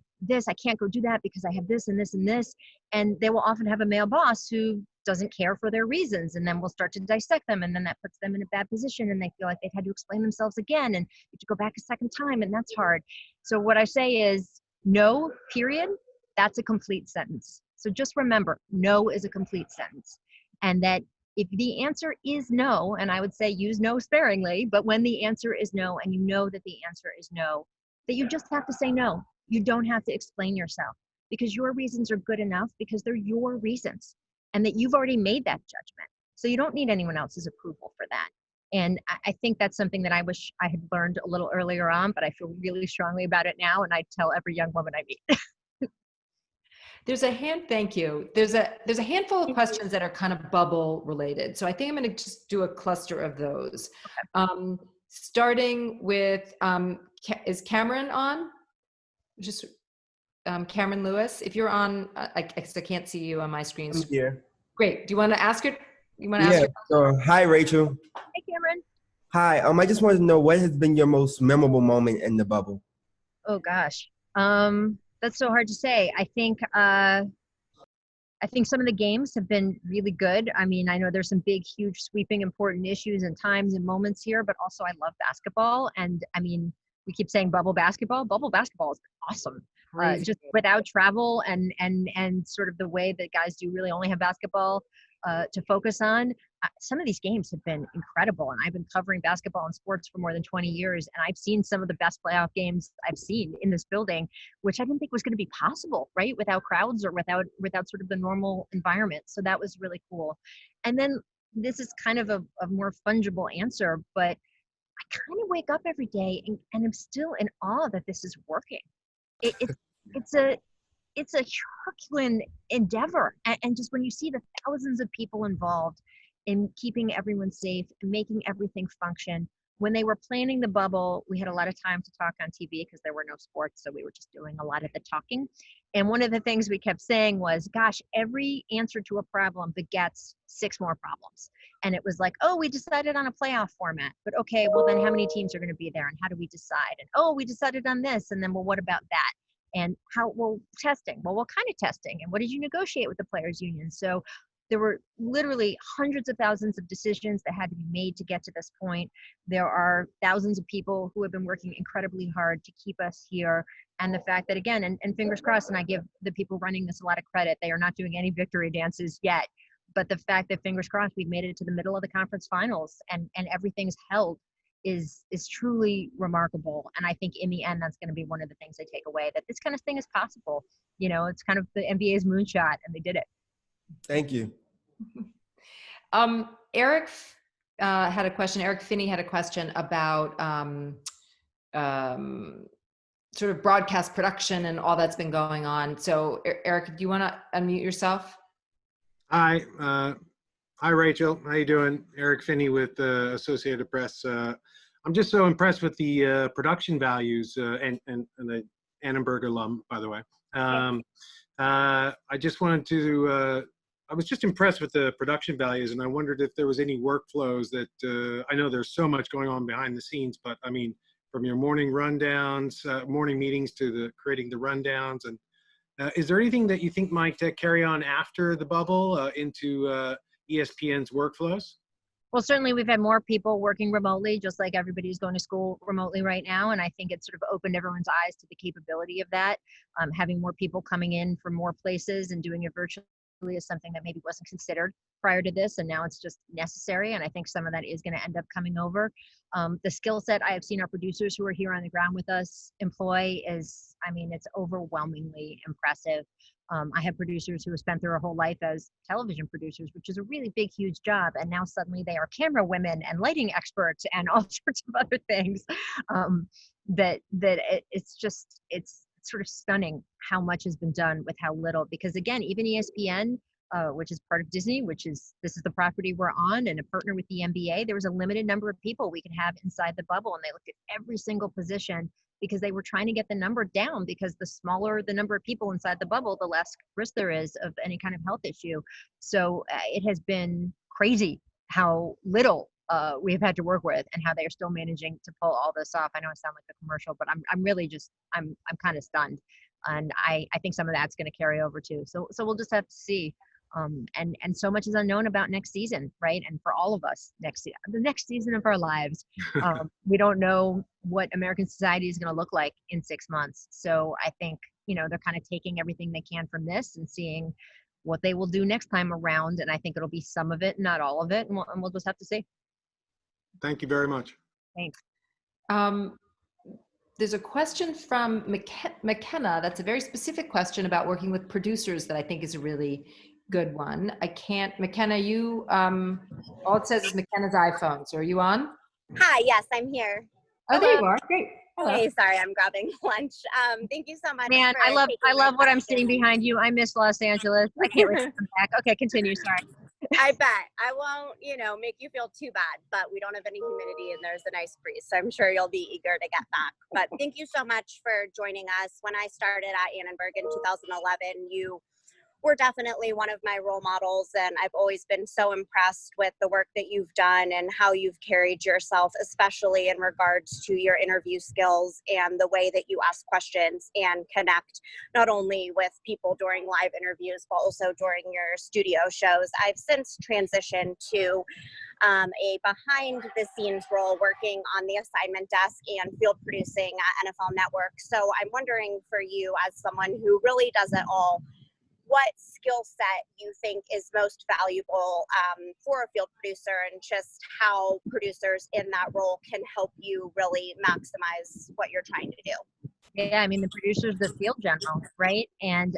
Speaker 2: can't go do that because I have this and this and this. And they will often have a male boss who doesn't care for their reasons. And then we'll start to dissect them. And then that puts them in a bad position and they feel like they've had to explain themselves again and you have to go back a second time. And that's hard. So what I say is no, period. That's a complete sentence. So just remember, no is a complete sentence. And that if the answer is no, and I would say use no sparingly, but when the answer is no and you know that the answer is no, that you just have to say no. You don't have to explain yourself because your reasons are good enough because they're your reasons and that you've already made that judgment. So you don't need anyone else's approval for that. And I think that's something that I wish I had learned a little earlier on, but I feel really strongly about it now. And I tell every young woman I meet.
Speaker 1: Thank you. There's a handful of questions that are kind of bubble related. So I think I'm going to just do a cluster of those. Okay. Starting with, is Cameron on? Just Cameron Lewis, if you're on, I can't see you on my screen.
Speaker 9: I'm here.
Speaker 1: Great. Do you want to ask it? You want to ask?
Speaker 9: So, hi, Rachel.
Speaker 2: Hey, Cameron.
Speaker 9: Hi. I just wanted to know, what has been your most memorable moment in the bubble?
Speaker 2: Oh gosh. That's so hard to say. I think some of the games have been really good. I mean, I know there's some big, huge, sweeping, important issues and times and moments here, but also I love basketball. And I mean, we keep saying bubble basketball. Bubble basketball is awesome. Just without travel and sort of the way that guys do really only have basketball to focus on. Some of these games have been incredible, and I've been covering basketball and sports for more than 20 years, and I've seen some of the best playoff games I've seen in this building, which I didn't think was going to be possible, right? Without crowds or without sort of the normal environment. So that was really cool. And then this is kind of a more fungible answer, but I kind of wake up every day and I'm still in awe that this is working. It's a Herculean endeavor. And just when you see the thousands of people involved in keeping everyone safe and making everything function. When they were planning the bubble, we had a lot of time to talk on TV because there were no sports, so we were just doing a lot of the talking. And one of the things we kept saying was, gosh, every answer to a problem begets 6 more problems. And it was like, oh, we decided on a playoff format, but okay, well then how many teams are going to be there and how do we decide? And oh, we decided on this, and then well, what about that? And how, well, testing, well, what kind of testing? And what did you negotiate with the players union? So there were literally hundreds of thousands of decisions that had to be made to get to this point. There are thousands of people who have been working incredibly hard to keep us here. And the fact that, again, and fingers crossed, and I give the people running this a lot of credit, they are not doing any victory dances yet. But the fact that, fingers crossed, we've made it to the middle of the conference finals and everything's held is truly remarkable. And I think in the end, that's going to be one of the things they take away, that this kind of thing is possible. You know, it's kind of the NBA's moonshot, and they did it.
Speaker 9: Thank you.
Speaker 1: Eric had a question. Eric Finney had a question about sort of broadcast production and all that's been going on. So Eric, do you want to unmute yourself?
Speaker 10: Hi, Rachel. How you doing? Eric Finney with Associated Press. I'm just so impressed with the production values and the Annenberg alum, by the way. I just wanted to. I was just impressed with the production values, and I wondered if there was any workflows that I know there's so much going on behind the scenes, but I mean, from your morning rundowns, morning meetings to the creating the rundowns, and is there anything that you think might carry on after the bubble into ESPN's workflows?
Speaker 2: Well, certainly we've had more people working remotely, just like everybody's going to school remotely right now. And I think it's sort of opened everyone's eyes to the capability of that. Having more people coming in from more places and doing it virtually is something that maybe wasn't considered prior to this, and now it's just necessary. And I think some of that is going to end up coming over. The skill set I have seen our producers who are here on the ground with us employ is, I mean, it's overwhelmingly impressive. I have producers who have spent their whole life as television producers, which is a really big, huge job. And now suddenly they are camera women and lighting experts and all sorts of other things. It's sort of stunning how much has been done with how little, because again, even ESPN, which is part of Disney, this is the property we're on and a partner with the NBA, there was a limited number of people we could have inside the bubble. And they looked at every single position because they were trying to get the number down, because the smaller the number of people inside the bubble, the less risk there is of any kind of health issue. So it has been crazy how little we've had to work with and how they are still managing to pull all this off. I know I sound like a commercial, but I'm really just, I'm kind of stunned. And I think some of that's going to carry over too. So we'll just have to see. And so much is unknown about next season, right? And for all of us, the next season of our lives, we don't know what American society is going to look like in 6 months. So I think, they're kind of taking everything they can from this and seeing what they will do next time around. And I think it'll be some of it, not all of it. And we'll just have to see.
Speaker 10: Thank you very much.
Speaker 2: Thanks.
Speaker 1: There's a question from McKenna. That's a very specific question about working with producers that I think is a really good one. McKenna, you, all it says is McKenna's iPhone. So are you on?
Speaker 11: Hi, yes, I'm here.
Speaker 1: Oh, there you are. Great. Hello.
Speaker 11: Hey, sorry, I'm grabbing lunch. Thank you so much.
Speaker 2: Man, I love what I'm seeing behind you. I miss Los Angeles. I can't wait to come back. Okay, continue. Sorry.
Speaker 11: I bet. I won't, make you feel too bad, but we don't have any humidity and there's a nice breeze. So I'm sure you'll be eager to get back. But thank you so much for joining us. When I started at Annenberg in 2011, you were definitely one of my role models. And I've always been so impressed with the work that you've done and how you've carried yourself, especially in regards to your interview skills and the way that you ask questions and connect not only with people during live interviews, but also during your studio shows. I've since transitioned to a behind the scenes role working on the assignment desk and field producing at NFL Network. So I'm wondering for you, as someone who really does it all, what skill set you think is most valuable for a field producer, and just how producers in that role can help you really maximize what you're trying to do.
Speaker 2: Yeah, I mean, the producer's the field general, right? And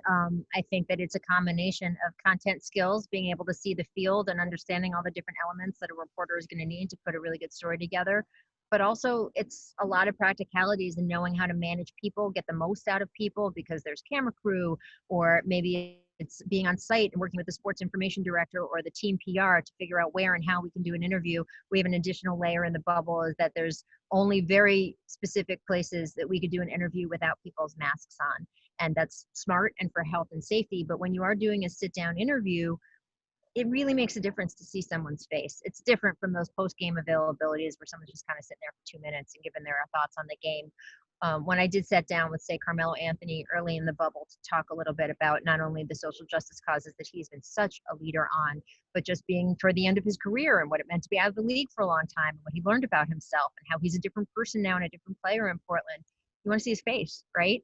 Speaker 2: I think that it's a combination of content skills, being able to see the field and understanding all the different elements that a reporter is going to need to put a really good story together. But also it's a lot of practicalities and knowing how to manage people, get the most out of people, because there's camera crew, or maybe it's being on site and working with the sports information director or the team PR to figure out where and how we can do an interview. We have an additional layer in the bubble, is that there's only very specific places that we could do an interview without people's masks on. And that's smart and for health and safety. But when you are doing a sit down interview, it really makes a difference to see someone's face. It's different from those post-game availabilities where someone's just kind of sitting there for 2 minutes and giving their thoughts on the game. When I did sit down with, say, Carmelo Anthony early in the bubble to talk a little bit about not only the social justice causes that he's been such a leader on, but just being toward the end of his career and what it meant to be out of the league for a long time, and what he learned about himself and how he's a different person now and a different player in Portland. You want to see his face, right?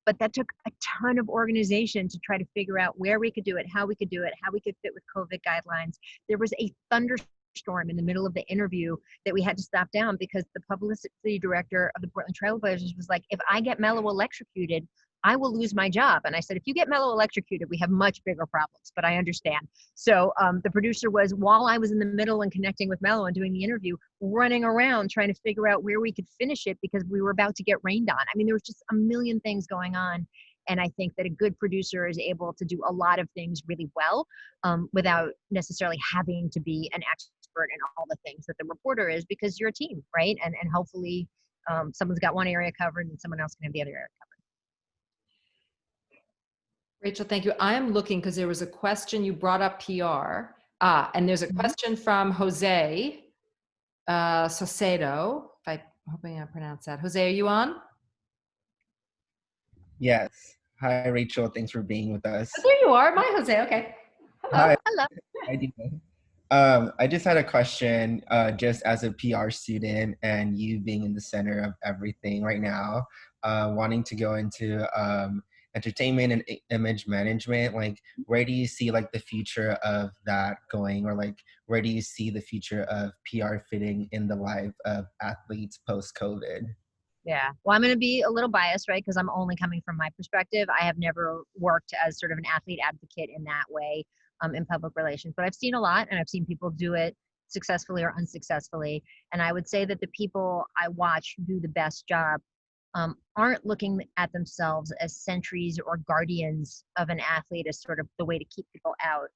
Speaker 2: But that took a ton of organization to try to figure out where we could do it, how we could do it, how we could fit with COVID guidelines. There was a thunderstorm in the middle of the interview that we had to stop down because the publicity director of the Portland Trailblazers was like, if I get Melo electrocuted, I will lose my job. And I said, if you get Melo electrocuted, we have much bigger problems, but I understand. So the producer was, while I was in the middle and connecting with Melo and doing the interview, running around trying to figure out where we could finish it because we were about to get rained on. I mean, there was just a million things going on. And I think that a good producer is able to do a lot of things really well without necessarily having to be an expert in all the things that the reporter is, because you're a team, right? And hopefully someone's got one area covered and someone else can have the other area covered.
Speaker 1: Rachel, thank you. I am looking because there was a question, you brought up PR, and there's a question from Jose Socedo. I'm hoping I pronounced that. Jose, are you on?
Speaker 12: Yes. Hi, Rachel. Thanks for being with us.
Speaker 1: Oh, there you are. My Jose. Okay. Hello.
Speaker 12: Hi.
Speaker 2: Hello.
Speaker 12: Hi, Dina. I just had a question, just as a PR student and you being in the center of everything right now, wanting to go into entertainment and image management. Like, where do you see like the future of that going, or like where do you see the future of PR fitting in the life of athletes post-COVID?
Speaker 2: Yeah, well, I'm going to be a little biased, right? Because I'm only coming from my perspective. I have never worked as sort of an athlete advocate in that way in public relations, but I've seen a lot, and I've seen people do it successfully or unsuccessfully. And I would say that the people I watch who do the best job aren't looking at themselves as sentries or guardians of an athlete as sort of the way to keep people out.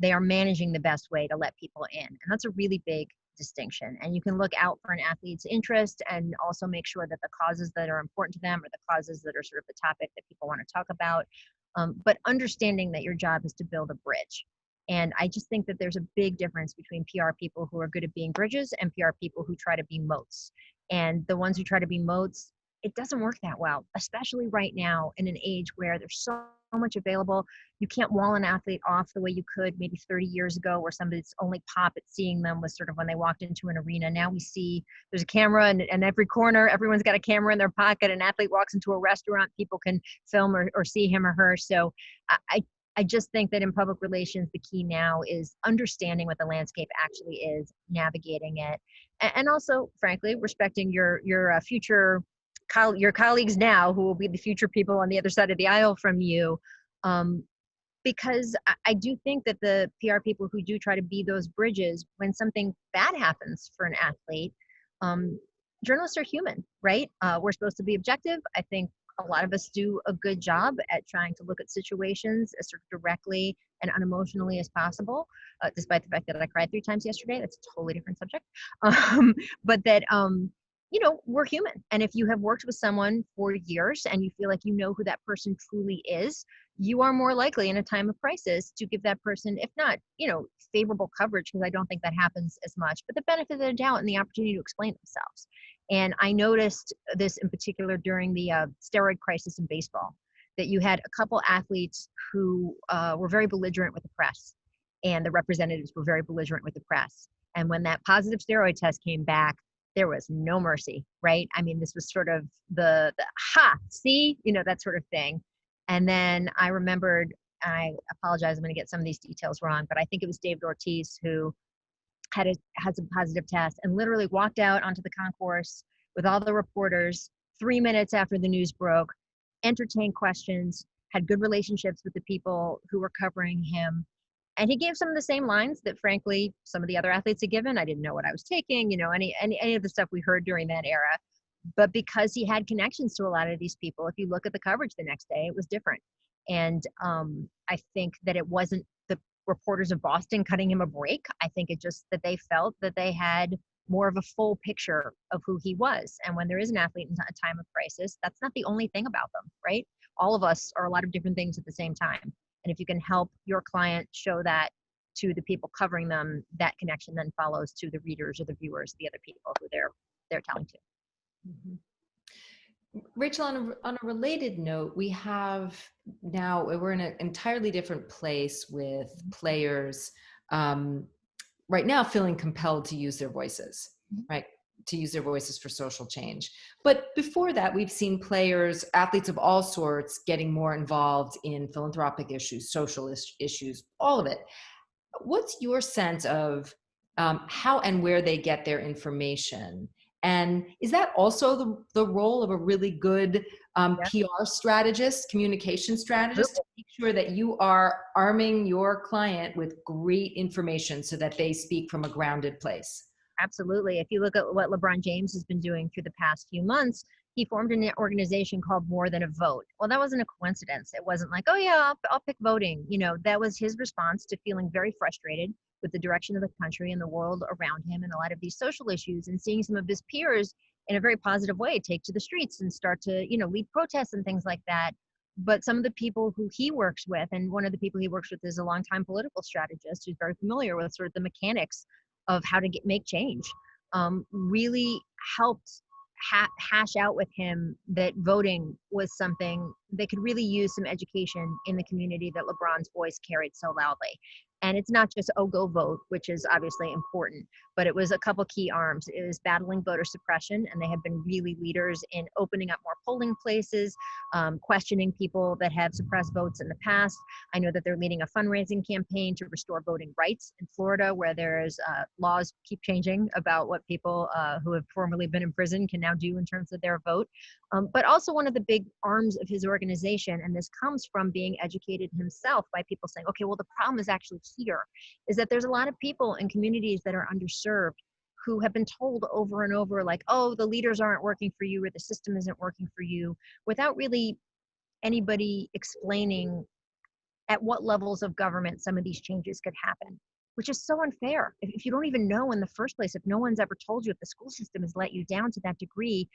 Speaker 2: They are managing the best way to let people in. And that's a really big distinction. And you can look out for an athlete's interest and also make sure that the causes that are important to them are the causes that are sort of the topic that people want to talk about. But understanding that your job is to build a bridge. And I just think that there's a big difference between PR people who are good at being bridges and PR people who try to be moats. And the ones who try to be moats, it doesn't work that well, especially right now in an age where there's so much available. You can't wall an athlete off the way you could maybe 30 years ago, where somebody's only pop at seeing them was sort of when they walked into an arena. Now we see there's a camera and every corner, everyone's got a camera in their pocket. An athlete walks into a restaurant, people can film or see him or her. So I just think that in public relations, the key now is understanding what the landscape actually is, navigating it, and also, frankly, respecting your future your colleagues now who will be the future people on the other side of the aisle from you. Because I do think that the PR people who do try to be those bridges, when something bad happens for an athlete, journalists are human, right? We're supposed to be objective. I think a lot of us do a good job at trying to look at situations as sort of directly and unemotionally as possible, despite the fact that I cried 3 times yesterday. That's a totally different subject. But that, you know, we're human. And if you have worked with someone for years and you feel like you know who that person truly is, you are more likely in a time of crisis to give that person, if not, you know, favorable coverage, because I don't think that happens as much, but the benefit of the doubt and the opportunity to explain themselves. And I noticed this in particular during the steroid crisis in baseball, that you had a couple athletes who were very belligerent with the press, and the representatives were very belligerent with the press. And when that positive steroid test came back, there was no mercy, right? I mean, this was sort of the see, you know, that sort of thing. And then I remembered I apologize, I'm going to get some of these details wrong, but I think it was David Ortiz who has a positive test and literally walked out onto the concourse with all the reporters 3 minutes after the news broke, entertained questions, had good relationships with the people who were covering him. And he gave some of the same lines that, frankly, some of the other athletes had given. I didn't know what I was taking, any of the stuff we heard during that era. But because he had connections to a lot of these people, if you look at the coverage the next day, it was different. And I think that it wasn't the reporters of Boston cutting him a break. I think it just that they felt that they had more of a full picture of who he was. And when there is an athlete in a time of crisis, that's not the only thing about them, right? All of us are a lot of different things at the same time. And if you can help your client show that to the people covering them, that connection then follows to the readers or the viewers, the other people who they're telling to.
Speaker 1: Mm-hmm. Rachel, on a related note, we're in an entirely different place with players right now feeling compelled to use their voices, right? To use their voices for social change. But before that, we've seen players, athletes of all sorts, getting more involved in philanthropic issues, social issues, all of it. What's your sense of how and where they get their information? And is that also the role of a really good PR strategist, communication strategist, to make sure that you are arming your client with great information so that they speak from a grounded place?
Speaker 2: Absolutely. If you look at what LeBron James has been doing through the past few months, he formed an organization called More Than a Vote. Well, that wasn't a coincidence. It wasn't like, oh yeah, I'll pick voting. That was his response to feeling very frustrated with the direction of the country and the world around him and a lot of these social issues, and seeing some of his peers in a very positive way take to the streets and start to, lead protests and things like that. But some of the people who he works with, and one of the people he works with is a longtime political strategist who's very familiar with sort of the mechanics of how to make change, really helped hash out with him that voting was something that could really use some education in the community that LeBron's voice carried so loudly. And it's not just, oh, go vote, which is obviously important, but it was a couple key arms. It was battling voter suppression, and they have been really leaders in opening up more polling places, questioning people that have suppressed votes in the past. I know that they're leading a fundraising campaign to restore voting rights in Florida, where there's laws keep changing about what people who have formerly been in prison can now do in terms of their vote. But also one of the big arms of his organization, and this comes from being educated himself by people saying, okay, well, the problem is actually here, is that there's a lot of people in communities that are underserved who have been told over and over, like, oh, the leaders aren't working for you or the system isn't working for you, without really anybody explaining at what levels of government some of these changes could happen, which is so unfair. If you don't even know in the first place, if no one's ever told you, if the school system has let you down to that degree,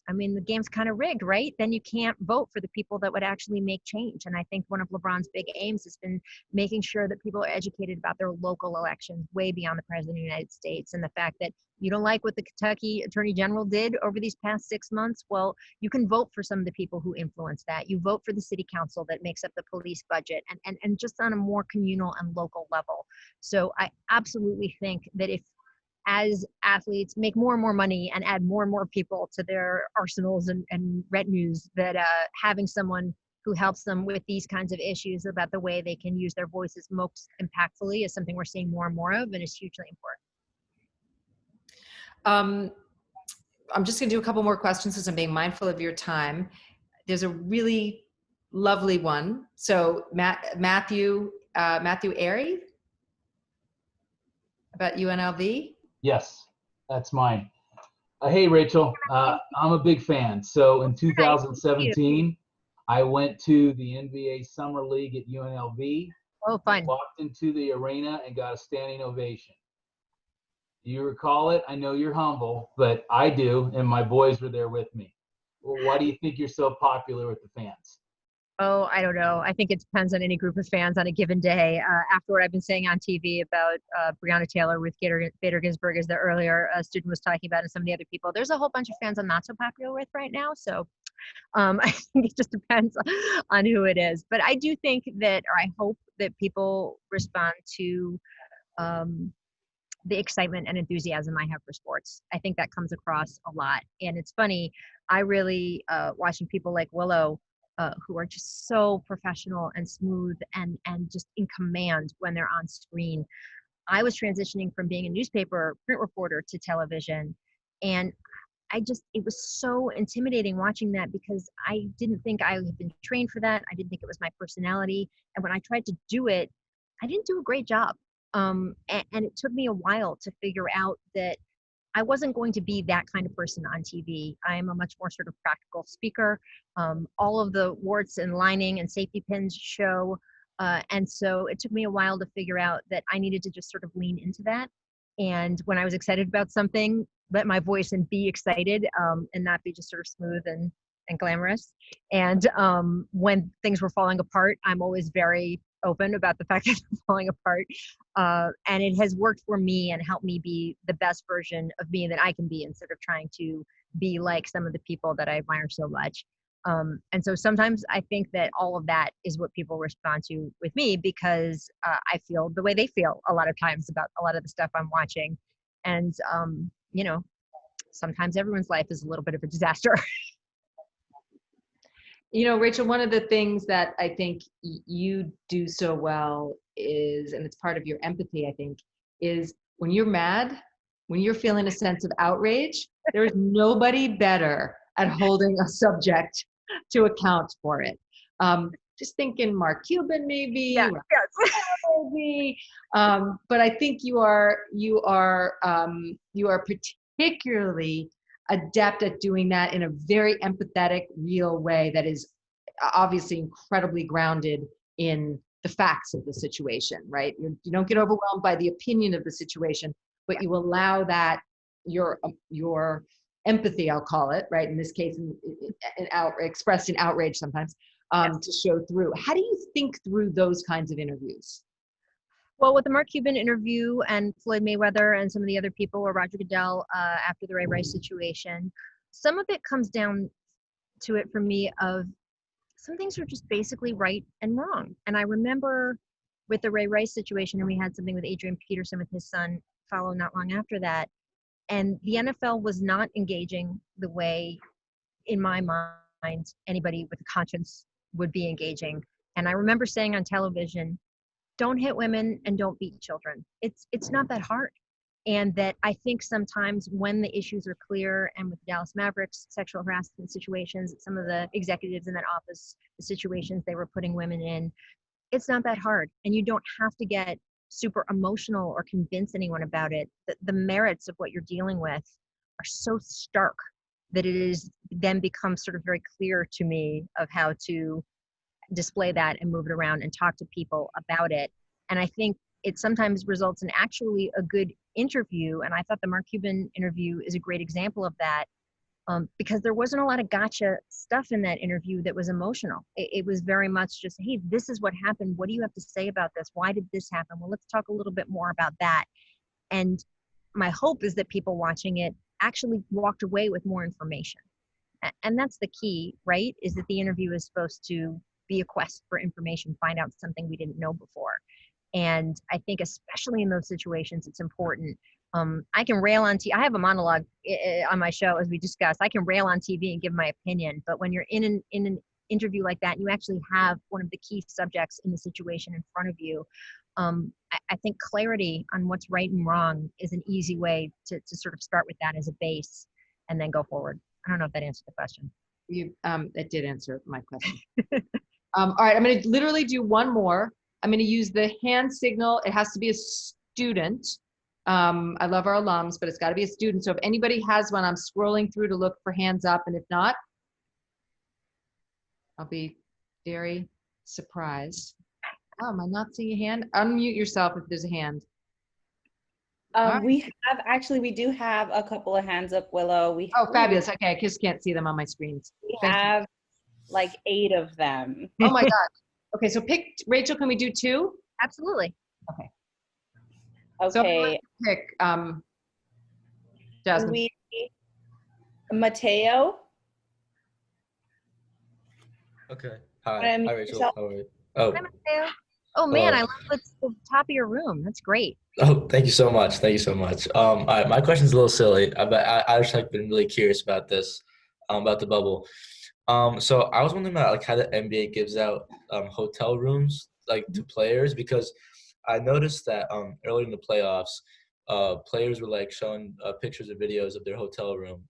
Speaker 2: I mean, the game's kind of rigged, right? Then you can't vote for the people that would actually make change. And I think one of LeBron's big aims has been making sure that people are educated about their local elections way beyond the President of the United States. And the fact that you don't like what the Kentucky Attorney General did over these past 6 months, well, you can vote for some of the people who influence that. You vote for the city council that makes up the police budget, and just on a more communal and local level. So I absolutely think that if, as athletes make more and more money and add more and more people to their arsenals and retinues, that having someone who helps them with these kinds of issues about the way they can use their voices most impactfully is something we're seeing more and more of, and is hugely important.
Speaker 1: I'm just going to do a couple more questions because I'm being mindful of your time. There's a really lovely one. So Matthew Airy about UNLV.
Speaker 13: Yes, that's mine. Hey, Rachel, I'm a big fan. So in 2017, I went to the NBA Summer League at UNLV.
Speaker 2: Oh, fun.
Speaker 13: Walked into the arena and got a standing ovation. Do you recall it? I know you're humble, but I do, and my boys were there with me. Well, why do you think you're so popular with the fans?
Speaker 2: Oh, I don't know. I think it depends on any group of fans on a given day. After what I've been saying on TV about Breonna Taylor, Ruth Bader Ginsburg, as the earlier student was talking about, and some of the other people, there's a whole bunch of fans I'm not so popular with right now. So I think it just depends on who it is. But I do think that, or I hope that people respond to the excitement and enthusiasm I have for sports. I think that comes across a lot. And it's funny, I really, watching people like Willow who are just so professional and smooth and just in command when they're on screen. I was transitioning from being a newspaper print reporter to television, and it was so intimidating watching that because I didn't think I had been trained for that. I didn't think it was my personality. And when I tried to do it, I didn't do a great job. And it took me a while to figure out that I wasn't going to be that kind of person on TV. I am a much more sort of practical speaker. All of the warts and lining and safety pins show. And so it took me a while to figure out that I needed to just sort of lean into that. And when I was excited about something, let my voice and be excited and not be just sort of smooth and glamorous. And when things were falling apart, I'm always very open about the fact that they're falling apart. And it has worked for me and helped me be the best version of me that I can be instead of trying to be like some of the people that I admire so much. And so sometimes I think that all of that is what people respond to with me because I feel the way they feel a lot of times about a lot of the stuff I'm watching. And, sometimes everyone's life is a little bit of a disaster.
Speaker 1: Rachel, one of the things that I think you do so well is, and it's part of your empathy, I think, is when you're mad, when you're feeling a sense of outrage, there is nobody better at holding a subject to account for it. Just thinking Mark Cuban maybe,
Speaker 2: yes.
Speaker 1: maybe, but I think you are particularly adept at doing that in a very empathetic, real way that is obviously incredibly grounded in the facts of the situation, right? You don't get overwhelmed by the opinion of the situation, but you allow that your empathy, I'll call it, right? In this case, expressed in outrage sometimes, to show through. How do you think through those kinds of interviews?
Speaker 2: Well, with the Mark Cuban interview and Floyd Mayweather and some of the other people, or Roger Goodell after the Ray Rice situation, some of it comes down to it for me of some things are just basically right and wrong. And I remember with the Ray Rice situation, and we had something with Adrian Peterson with his son follow not long after that. And the NFL was not engaging the way, in my mind, anybody with a conscience would be engaging. And I remember saying on television, don't hit women and don't beat children. It's not that hard. And that I think sometimes when the issues are clear, and with the Dallas Mavericks sexual harassment situations, some of the executives in that office, the situations they were putting women in, it's not that hard. And you don't have to get super emotional or convince anyone about it. The merits of what you're dealing with are so stark that it is then becomes sort of very clear to me of how to display that and move it around and talk to people about it. And I think it sometimes results in actually a good interview. And I thought the Mark Cuban interview is a great example of that, because there wasn't a lot of gotcha stuff in that interview that was emotional. It was very much just, hey, this is what happened. What do you have to say about this? Why did this happen? Well, let's talk a little bit more about that. And my hope is that people watching it actually walked away with more information. And that's the key, right? Is that the interview is supposed to be a quest for information, find out something we didn't know before. And I think especially in those situations, it's important. I can rail on TV. I have a monologue on my show, as we discussed. I can rail on TV and give my opinion, but when you're in an interview like that, and you actually have one of the key subjects in the situation in front of you, I think clarity on what's right and wrong is an easy way to sort of start with that as a base and then go forward. I don't know if that answered the question.
Speaker 1: It did answer my question. All right, I'm going to literally do one more. I'm going to use the hand signal. It has to be a student. I love our alums, but it's got to be a student. So if anybody has one, I'm scrolling through to look for hands up. And if not, I'll be very surprised. Oh, am I not seeing a hand? Unmute yourself if there's a hand.
Speaker 14: We do have a couple of hands up, Willow.
Speaker 1: Fabulous. Okay, I just can't see them on my screens.
Speaker 14: We have like 8 of them.
Speaker 1: Oh my God. Okay, so Rachel, can we do 2?
Speaker 2: Absolutely.
Speaker 1: Okay.
Speaker 14: Okay.
Speaker 1: So pick Jasmine.
Speaker 14: Mateo.
Speaker 15: Okay. Hi, Rachel. How are you?
Speaker 2: Hi, Mateo. Oh man, I love the top of your room. That's great.
Speaker 15: Oh, thank you so much. Thank you so much. All right, my question's a little silly, but I just been really curious about this, about the bubble. So I was wondering about like how the NBA gives out hotel rooms like to players, because I noticed that early in the playoffs, players were like showing pictures or videos of their hotel room,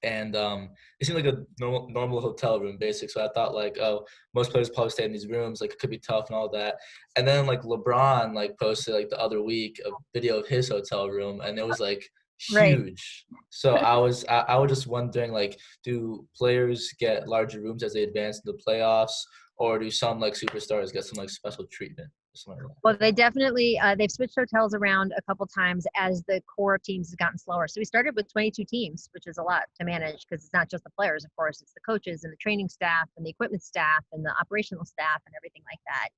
Speaker 15: and it seemed like a normal hotel room, basic. So I thought like, oh, most players probably stay in these rooms, like it could be tough and all that. And then like LeBron like posted like the other week a video of his hotel room, and it was like
Speaker 2: Right.
Speaker 15: huge. So I was just wondering, like, do players get larger rooms as they advance in the playoffs, or do some like superstars get some like special treatment? Something like that.
Speaker 2: Well, they definitely they've switched hotels around a couple times as the core of teams has gotten slower. So we started with 22 teams, which is a lot to manage because it's not just the players, of course, it's the coaches and the training staff and the equipment staff and the operational staff and everything like that.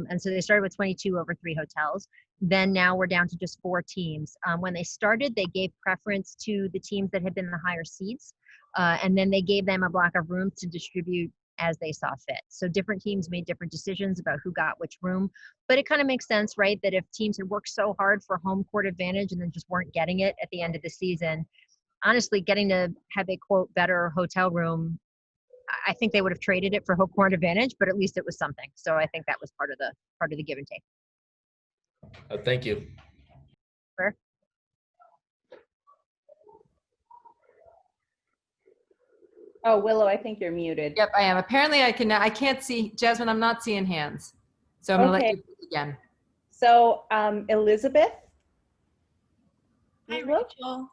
Speaker 2: And so they started with 22 over 3 hotels. Then now we're down to just 4 teams. When they started, they gave preference to the teams that had been the higher seeds, and then they gave them a block of rooms to distribute as they saw fit. So different teams made different decisions about who got which room, but it kind of makes sense, right? That if teams had worked so hard for home court advantage and then just weren't getting it at the end of the season, honestly, getting to have a quote better hotel room, I think they would have traded it for home court advantage, but at least it was something. So I think that was part of the give and take.
Speaker 15: Thank you.
Speaker 2: Sure.
Speaker 14: Oh, Willow, I think you're muted.
Speaker 1: Yep, I am. Apparently I can't see, Jasmine, I'm not seeing hands. So I'm gonna let you speak again.
Speaker 14: So Elizabeth.
Speaker 16: Hi, Rachel.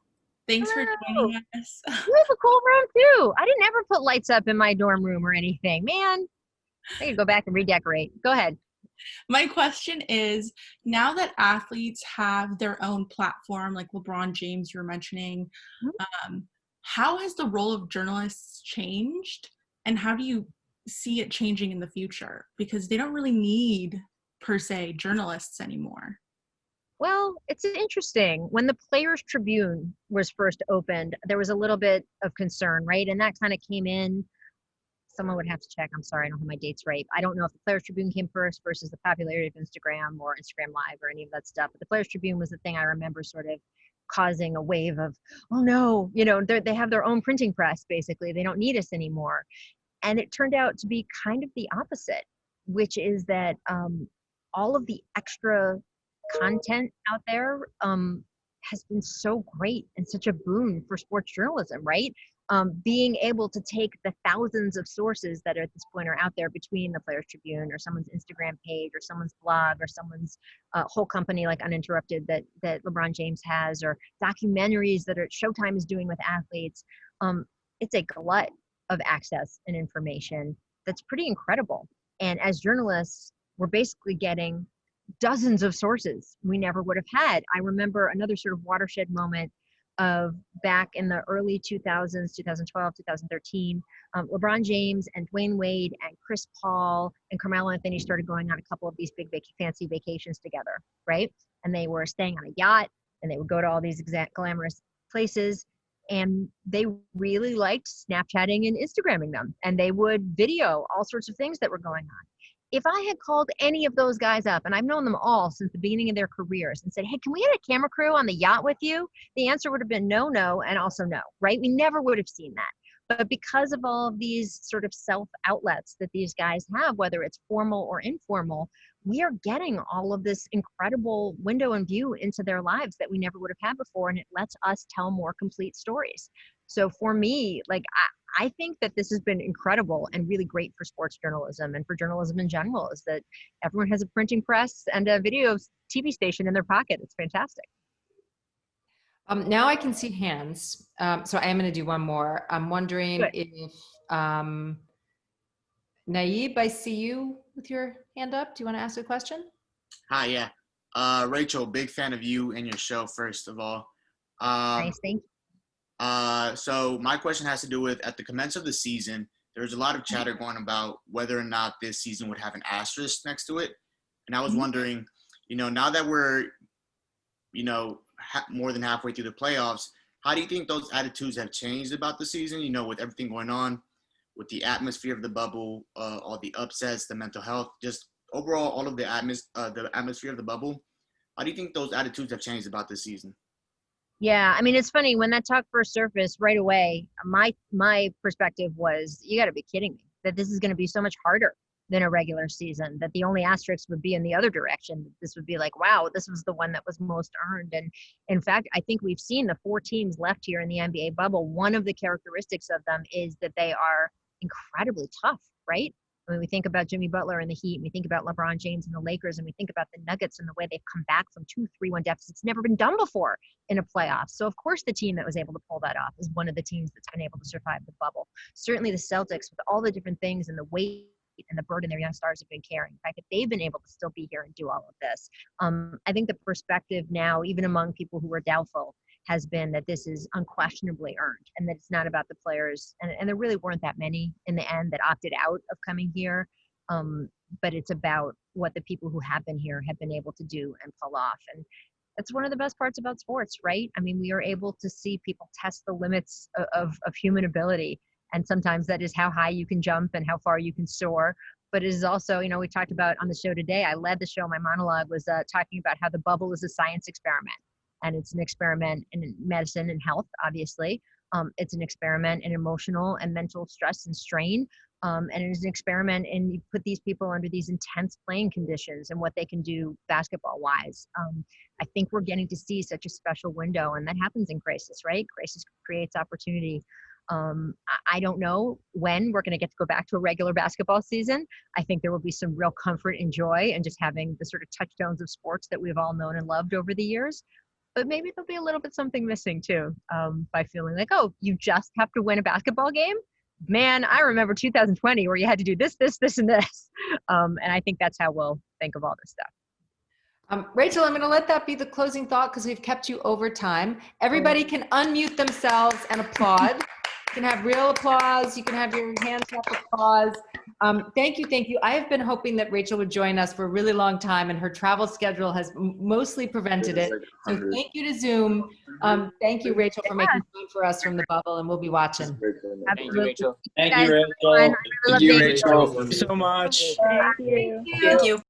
Speaker 16: Thanks for joining us.
Speaker 2: You have a cool room too. I didn't ever put lights up in my dorm room or anything. Man, I could go back and redecorate. Go ahead.
Speaker 16: My question is, now that athletes have their own platform, like LeBron James you were mentioning, how has the role of journalists changed, and how do you see it changing in the future? Because they don't really need, per se, journalists anymore.
Speaker 2: Well, it's interesting. When the Players Tribune was first opened, there was a little bit of concern, right? And that kind of came in. Someone would have to check. I'm sorry, I don't have my dates right. I don't know if the Players Tribune came first versus the popularity of Instagram or Instagram Live or any of that stuff. But the Players Tribune was the thing I remember sort of causing a wave of, oh no, they have their own printing press, basically. They don't need us anymore. And it turned out to be kind of the opposite, which is that all of the extra content out there has been so great and such a boon for sports journalism, right? Being able to take the thousands of sources that at this point are out there between the Players Tribune or someone's Instagram page or someone's blog or someone's whole company like Uninterrupted that LeBron James has, or documentaries that Showtime is doing with athletes. It's a glut of access and information that's pretty incredible. And as journalists, we're basically getting dozens of sources we never would have had. I remember another sort of watershed moment of back in the early 2000s, 2012, 2013, LeBron James and Dwayne Wade and Chris Paul and Carmelo Anthony started going on a couple of these big fancy vacations together, right? And they were staying on a yacht and they would go to all these glamorous places, and they really liked Snapchatting and Instagramming them, and they would video all sorts of things that were going on. If I had called any of those guys up, and I've known them all since the beginning of their careers, and said, hey, can we have a camera crew on the yacht with you? The answer would have been no, and also no, right? We never would have seen that. But because of all of these sort of self-outlets that these guys have, whether it's formal or informal, we are getting all of this incredible window and view into their lives that we never would have had before, and it lets us tell more complete stories. So for me, like, I think that this has been incredible and really great for sports journalism and for journalism in general, is that everyone has a printing press and a video TV station in their pocket. It's fantastic.
Speaker 1: Now I can see hands. So I am going to do one more. I'm wondering if, Naib, I see you with your hand up. Do you want to ask a question?
Speaker 17: Hi, yeah. Rachel, big fan of you and your show, first of all.
Speaker 2: Nice, thank you.
Speaker 17: So my question has to do with, at the commence of the season, there was a lot of chatter going about whether or not this season would have an asterisk next to it. And I was wondering, now that we're, more than halfway through the playoffs, how do you think those attitudes have changed about the season, with everything going on, with the atmosphere of the bubble, all the upsets, the mental health, just overall all of the atmosphere of the bubble? How do you think those attitudes have changed about this season?
Speaker 2: Yeah, I mean, it's funny when that talk first surfaced right away. My perspective was, you got to be kidding me that this is going to be so much harder than a regular season. That the only asterisk would be in the other direction. This would be like, wow, this was the one that was most earned. And in fact, I think we've seen the 4 teams left here in the NBA bubble. One of the characteristics of them is that they are incredibly tough, right? I mean, we think about Jimmy Butler and the Heat, and we think about LeBron James and the Lakers, and we think about the Nuggets and the way they've come back from 2 3-1 deficits. Never been done before in a playoff. So, of course, the team that was able to pull that off is one of the teams that's been able to survive the bubble. Certainly the Celtics, with all the different things and the weight and the burden their young stars have been carrying, the fact that they've been able to still be here and do all of this. I think the perspective now, even among people who are doubtful, has been that this is unquestionably earned and that it's not about the players. And there really weren't that many in the end that opted out of coming here. But it's about what the people who have been here have been able to do and pull off. And that's one of the best parts about sports, right? I mean, we are able to see people test the limits of human ability. And sometimes that is how high you can jump and how far you can soar. But it is also, you know, we talked about on the show today, I led the show, my monologue was talking about how the bubble is a science experiment. And it's an experiment in medicine and health, obviously. It's an experiment in emotional and mental stress and strain. And it is an experiment in you put these people under these intense playing conditions and what they can do basketball-wise. I think we're getting to see such a special window, and that happens in crisis, right? Crisis creates opportunity. I don't know when we're going to get to go back to a regular basketball season. I think there will be some real comfort and joy in just having the sort of touchstones of sports that we've all known and loved over the years. But maybe there'll be a little bit something missing too, by feeling like, oh, you just have to win a basketball game? Man, I remember 2020 where you had to do this, this, this, and this. And I think that's how we'll think of all this stuff.
Speaker 1: Rachel, I'm going to let that be the closing thought because we've kept you over time. Everybody can unmute themselves and applaud. You can have real applause. You can have your hands up applause. Thank you. Thank you. I have been hoping that Rachel would join us for a really long time, and her travel schedule has mostly prevented it. So thank you to Zoom. Thank you, Rachel, for making time for us from the bubble, and we'll be watching.
Speaker 18: Thank you, Rachel.
Speaker 19: Thank you, Rachel.
Speaker 18: Thank you, Rachel. Thank you so much.
Speaker 14: Thank you.
Speaker 16: Thank you.